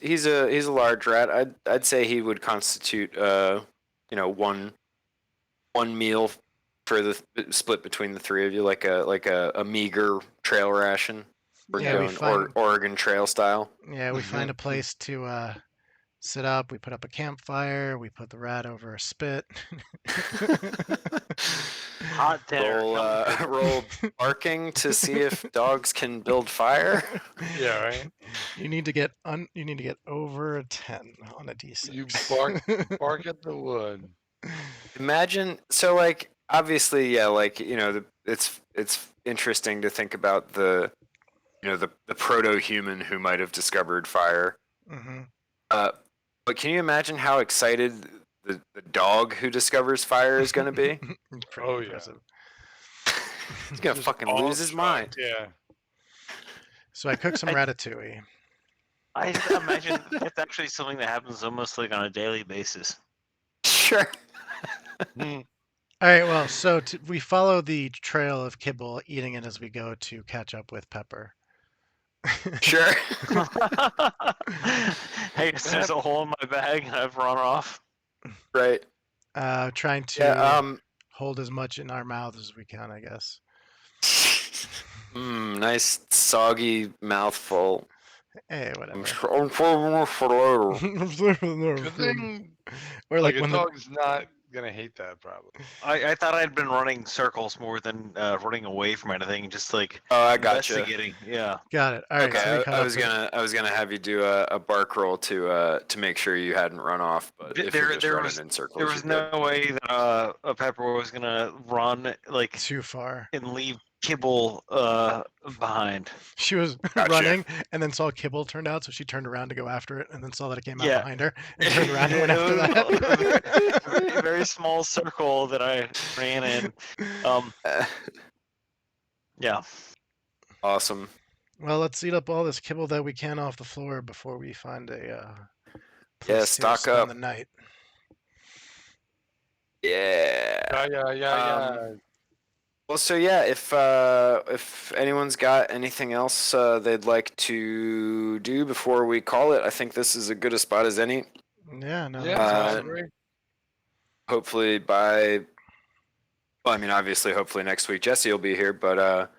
B: he's a large rat. I'd say he would constitute one meal for the split between the three of you, like a meager trail ration. We're
A: Yeah, we
B: going
A: find-
B: Oregon Trail style.
A: Yeah, we find a place to sit up. We put up a campfire. We put the rat over a spit.
C: Hot dinner.
B: Roll
C: coming quick.
B: roll barking to see if dogs can build fire.
D: Yeah, right.
A: You need to get over a 10 on a D6.
D: You bark at the wood.
B: Imagine, so like obviously, yeah, like it's interesting to think about the proto-human who might have discovered fire.
A: hmm
B: But can you imagine how excited the dog who discovers fire is going to be?
A: Pretty
D: Oh, yeah.
A: impressive.
B: He's going to
D: Just
B: fucking lose his mind.
D: Yeah.
A: So I cooked some ratatouille.
C: I imagine that's actually something that happens almost like on a daily basis.
B: Sure.
D: Hmm.
A: All right, well, so we follow the trail of kibble, eating it as we go to catch up with Pepper.
B: Sure.
C: Hey, there's a hole in my bag and I've run off.
B: Right.
A: Trying to
B: Yeah.
A: hold as much in our mouths as we can, I guess.
B: Nice soggy mouthful.
A: Hey, whatever.
D: Good thing
A: Or
D: like
A: like
D: a
A: when the
D: dog's not gonna hate that probably.
C: I thought I'd been running circles more than running away from anything, just like
B: Oh, I gotcha.
C: investigating. Yeah.
A: got it. All right,
B: Okay,
A: so we caught
B: I
A: up
B: was
A: with-
B: gonna have you do a bark roll to make sure you hadn't run off, but if you're just
C: There
B: running
C: was-
B: in circles,
C: There was
B: you're
C: no way that a Pepper was gonna run like
A: too far.
C: and leave kibble behind.
A: She was
B: Gotcha.
A: running and then saw kibble turned out, so she turned around to go after it, and then saw that it came out
C: Yeah.
A: behind her and turned around and went
C: It
A: after
C: was
A: that.
C: a very, very small circle that I ran in.
B: good.
C: Yeah.
B: Awesome.
A: Well, let's eat up all this kibble that we can off the floor before we find a place
B: Yeah,
A: to
B: stock
A: spend
B: up.
A: the night.
B: Yeah.
D: Yeah.
B: Well, so yeah, if anyone's got anything else they'd like to do before we call it, I think this is as good a spot as any.
A: Yeah, no,
D: Yeah,
A: that's
B: Uh,
A: awesome.
D: great.
B: Hopefully hopefully next week Jesse will be here, but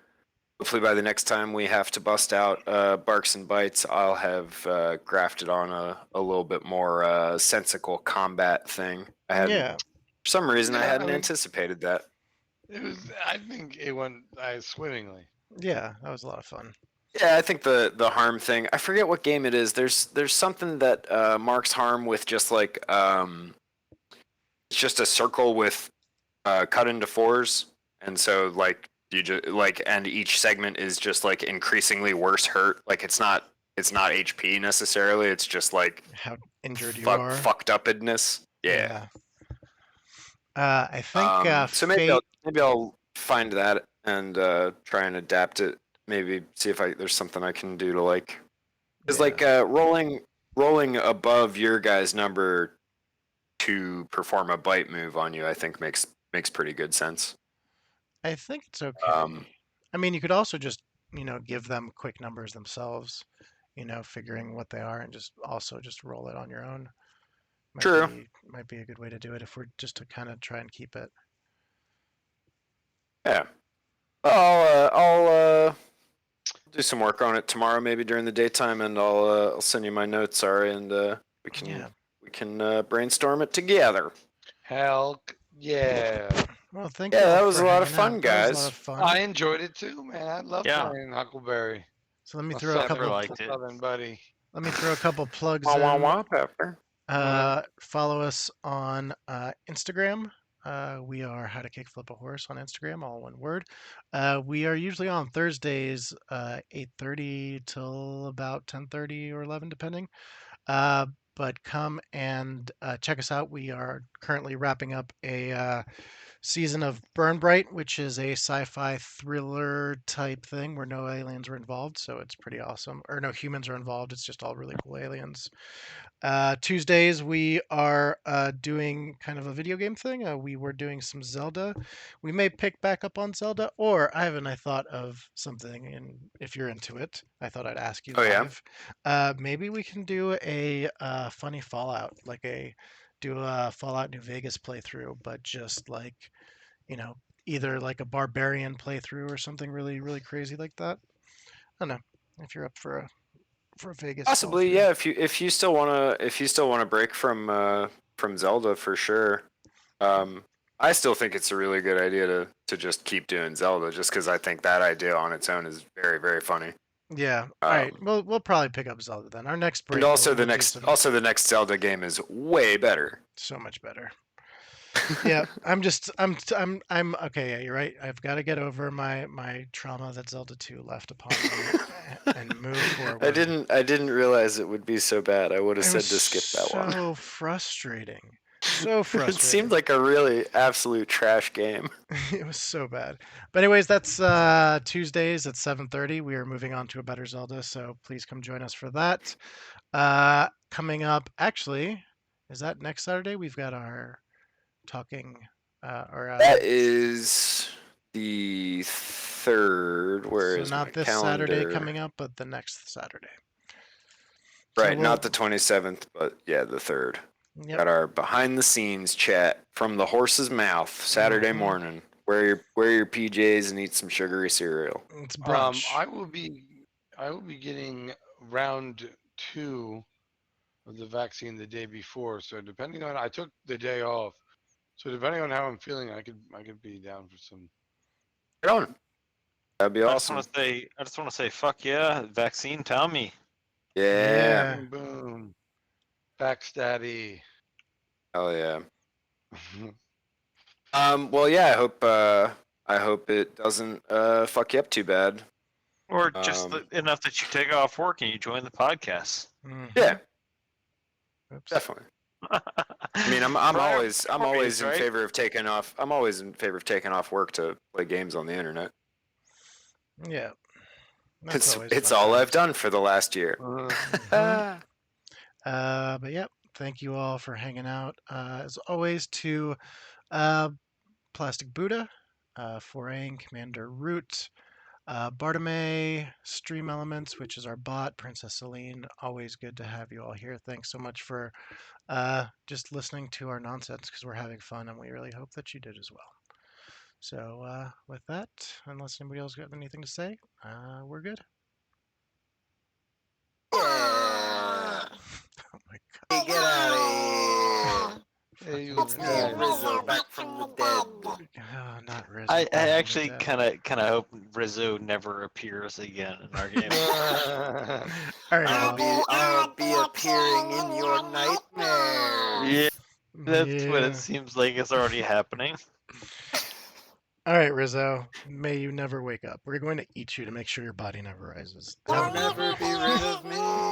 B: hopefully by the next time we have to bust out Barks and Bites, I'll have grafted on a little bit more sensical combat thing.
A: Yeah,
B: For some reason, I
D: Yeah, I
B: hadn't
D: mean-
B: anticipated that.
D: I think it went swimmingly.
A: yeah, that was a lot of fun.
B: Yeah, I think the harm thing. I forget what game it is. There's something that marks harm with just like it's just a circle with cut into fours, and so like you just like and each segment is just like increasingly worse hurt. Like it's not it's not HP necessarily. It's just like
A: How injured you are.
B: fucked upness. Yeah.
A: I think
B: So
A: Fate.
B: maybe I'll find that and try and adapt it. Maybe see if there's something I can do to like. It's
A: Yeah,
B: like rolling above your guy's number to perform a bite move on you. I think makes pretty good sense.
A: I think it's okay. I mean, you could also just give them quick numbers themselves. Figuring what they are and just roll it on your own.
B: True.
A: Might be a good way to do it if we're just to kind of try and keep it.
B: Yeah. Well, I'll do some work on it tomorrow, maybe during the daytime, and I'll send you my notes, Ari, and we can brainstorm it together.
D: Hell yeah.
A: Well, thank you.
B: Yeah,
A: all
B: that was
A: for
B: a lot of
A: hanging out.
B: fun,
A: That was a
B: guys.
A: lot of fun.
D: I enjoyed it too, man. I love
C: Yeah.
D: playing Huckleberry.
A: So let me
D: My
A: throw a
C: Pepper
A: couple.
C: liked it.
D: Southern buddy.
A: Let me throw a couple plugs
B: Wah, wah,
A: in.
B: wah, Pepper.
A: Follow us on Instagram. We are How to Kickflip a Horse on Instagram, all one word. We are usually on Thursdays, 8:30 till about 10:30 or 11, depending. But come and check us out. We are currently wrapping up a season of Burn Bright, which is a sci-fi thriller type thing where no aliens are involved, so it's pretty awesome. Or no humans are involved. It's just all really cool aliens. Tuesdays we are doing kind of a video game thing. We were doing some Zelda. We may pick back up on Zelda, or I thought of something, and if you're into it, I thought I'd ask you
B: Oh, yeah?
A: live. Maybe we can do a funny Fallout, do a Fallout New Vegas playthrough, but just like you know, either like a barbarian playthrough or something really really crazy like that. I don't know if you're up for a Vegas.
B: Possibly,
A: walkthrough.
B: yeah. If you still wanna break from Zelda for sure. I still think it's a really good idea to just keep doing Zelda, just because I think that idea on its own is very very funny.
A: Yeah. All right.
B: Um,
A: We'll probably pick up Zelda then. Our next break.
B: and also
A: we'll do some
B: the next Zelda game is way better.
A: so much better. Yeah. I'm okay. Yeah, you're right. I've got to get over my trauma that Zelda 2 left upon me and move forward.
B: I didn't realize it would be so bad. I would have
A: It
B: said
A: was
B: to skip that one.
A: so frustrating. So frustrating.
B: It seemed like a really absolute trash game.
A: It was so bad. But anyways, that's Tuesdays at 7:30. We are moving on to a better Zelda, so please come join us for that. Coming up, actually, is that next Saturday? We've got our talking
B: That is the third. Where
A: so
B: is
A: not
B: my
A: this
B: calendar?
A: Saturday coming up, but the next Saturday.
B: Right,
A: So
B: not the 27th, but yeah, the third.
A: Yep.
B: Got our behind the scenes chat from the horse's mouth Saturday
A: Mhm.
B: morning. Wear your PJs and eat some sugary cereal.
A: It's brunch.
D: I will be getting round 2 of the vaccine the day before. So depending on, I took the day off. So depending on how I'm feeling, I could be down for some.
B: Right on. That'd be
C: I
B: awesome.
C: just want to say, fuck yeah, vaccine Tommy.
B: Yeah.
D: Boom, boom. Backstabby.
B: Hell yeah. Well, yeah. I hope it doesn't fuck you up too bad.
C: Or just enough that you take off work and you join the podcast.
A: Mhm.
B: Yeah,
A: Oops.
B: definitely. I mean, I'm always in
C: right?
B: favor of taking off. I'm always in favor of taking off work to play games on the internet.
A: Yeah. That's always
B: It's
A: fun
B: all
A: times.
B: I've done for the last year.
A: Mhm. But yeah, thank you all for hanging out. As always, to Plastic Buddha, Foraying Commander Root, Bartome, Stream Elements, which is our bot, Princess Celine. Always good to have you all here. Thanks so much for just listening to our nonsense because we're having fun and we really hope that you did as well. So with that, unless anybody else got anything to say, we're good.
E: Yeah.
A: Oh my God.
E: Hey, get out of here.
D: Hey, you
E: It's me and Rizzo back from the dead.
A: Oh, not Rizzo.
C: I
A: back from the
C: actually
A: dead.
C: kind of hope Rizzo never appears again in our game.
A: All right.
E: I'll be appearing in your nightmares.
C: Yeah, that's what
A: Yeah.
C: it seems like is already happening.
A: All right, Rizzo. May you never wake up. We're going to eat you to make sure your body never rises.
E: Don't ever be rid of me.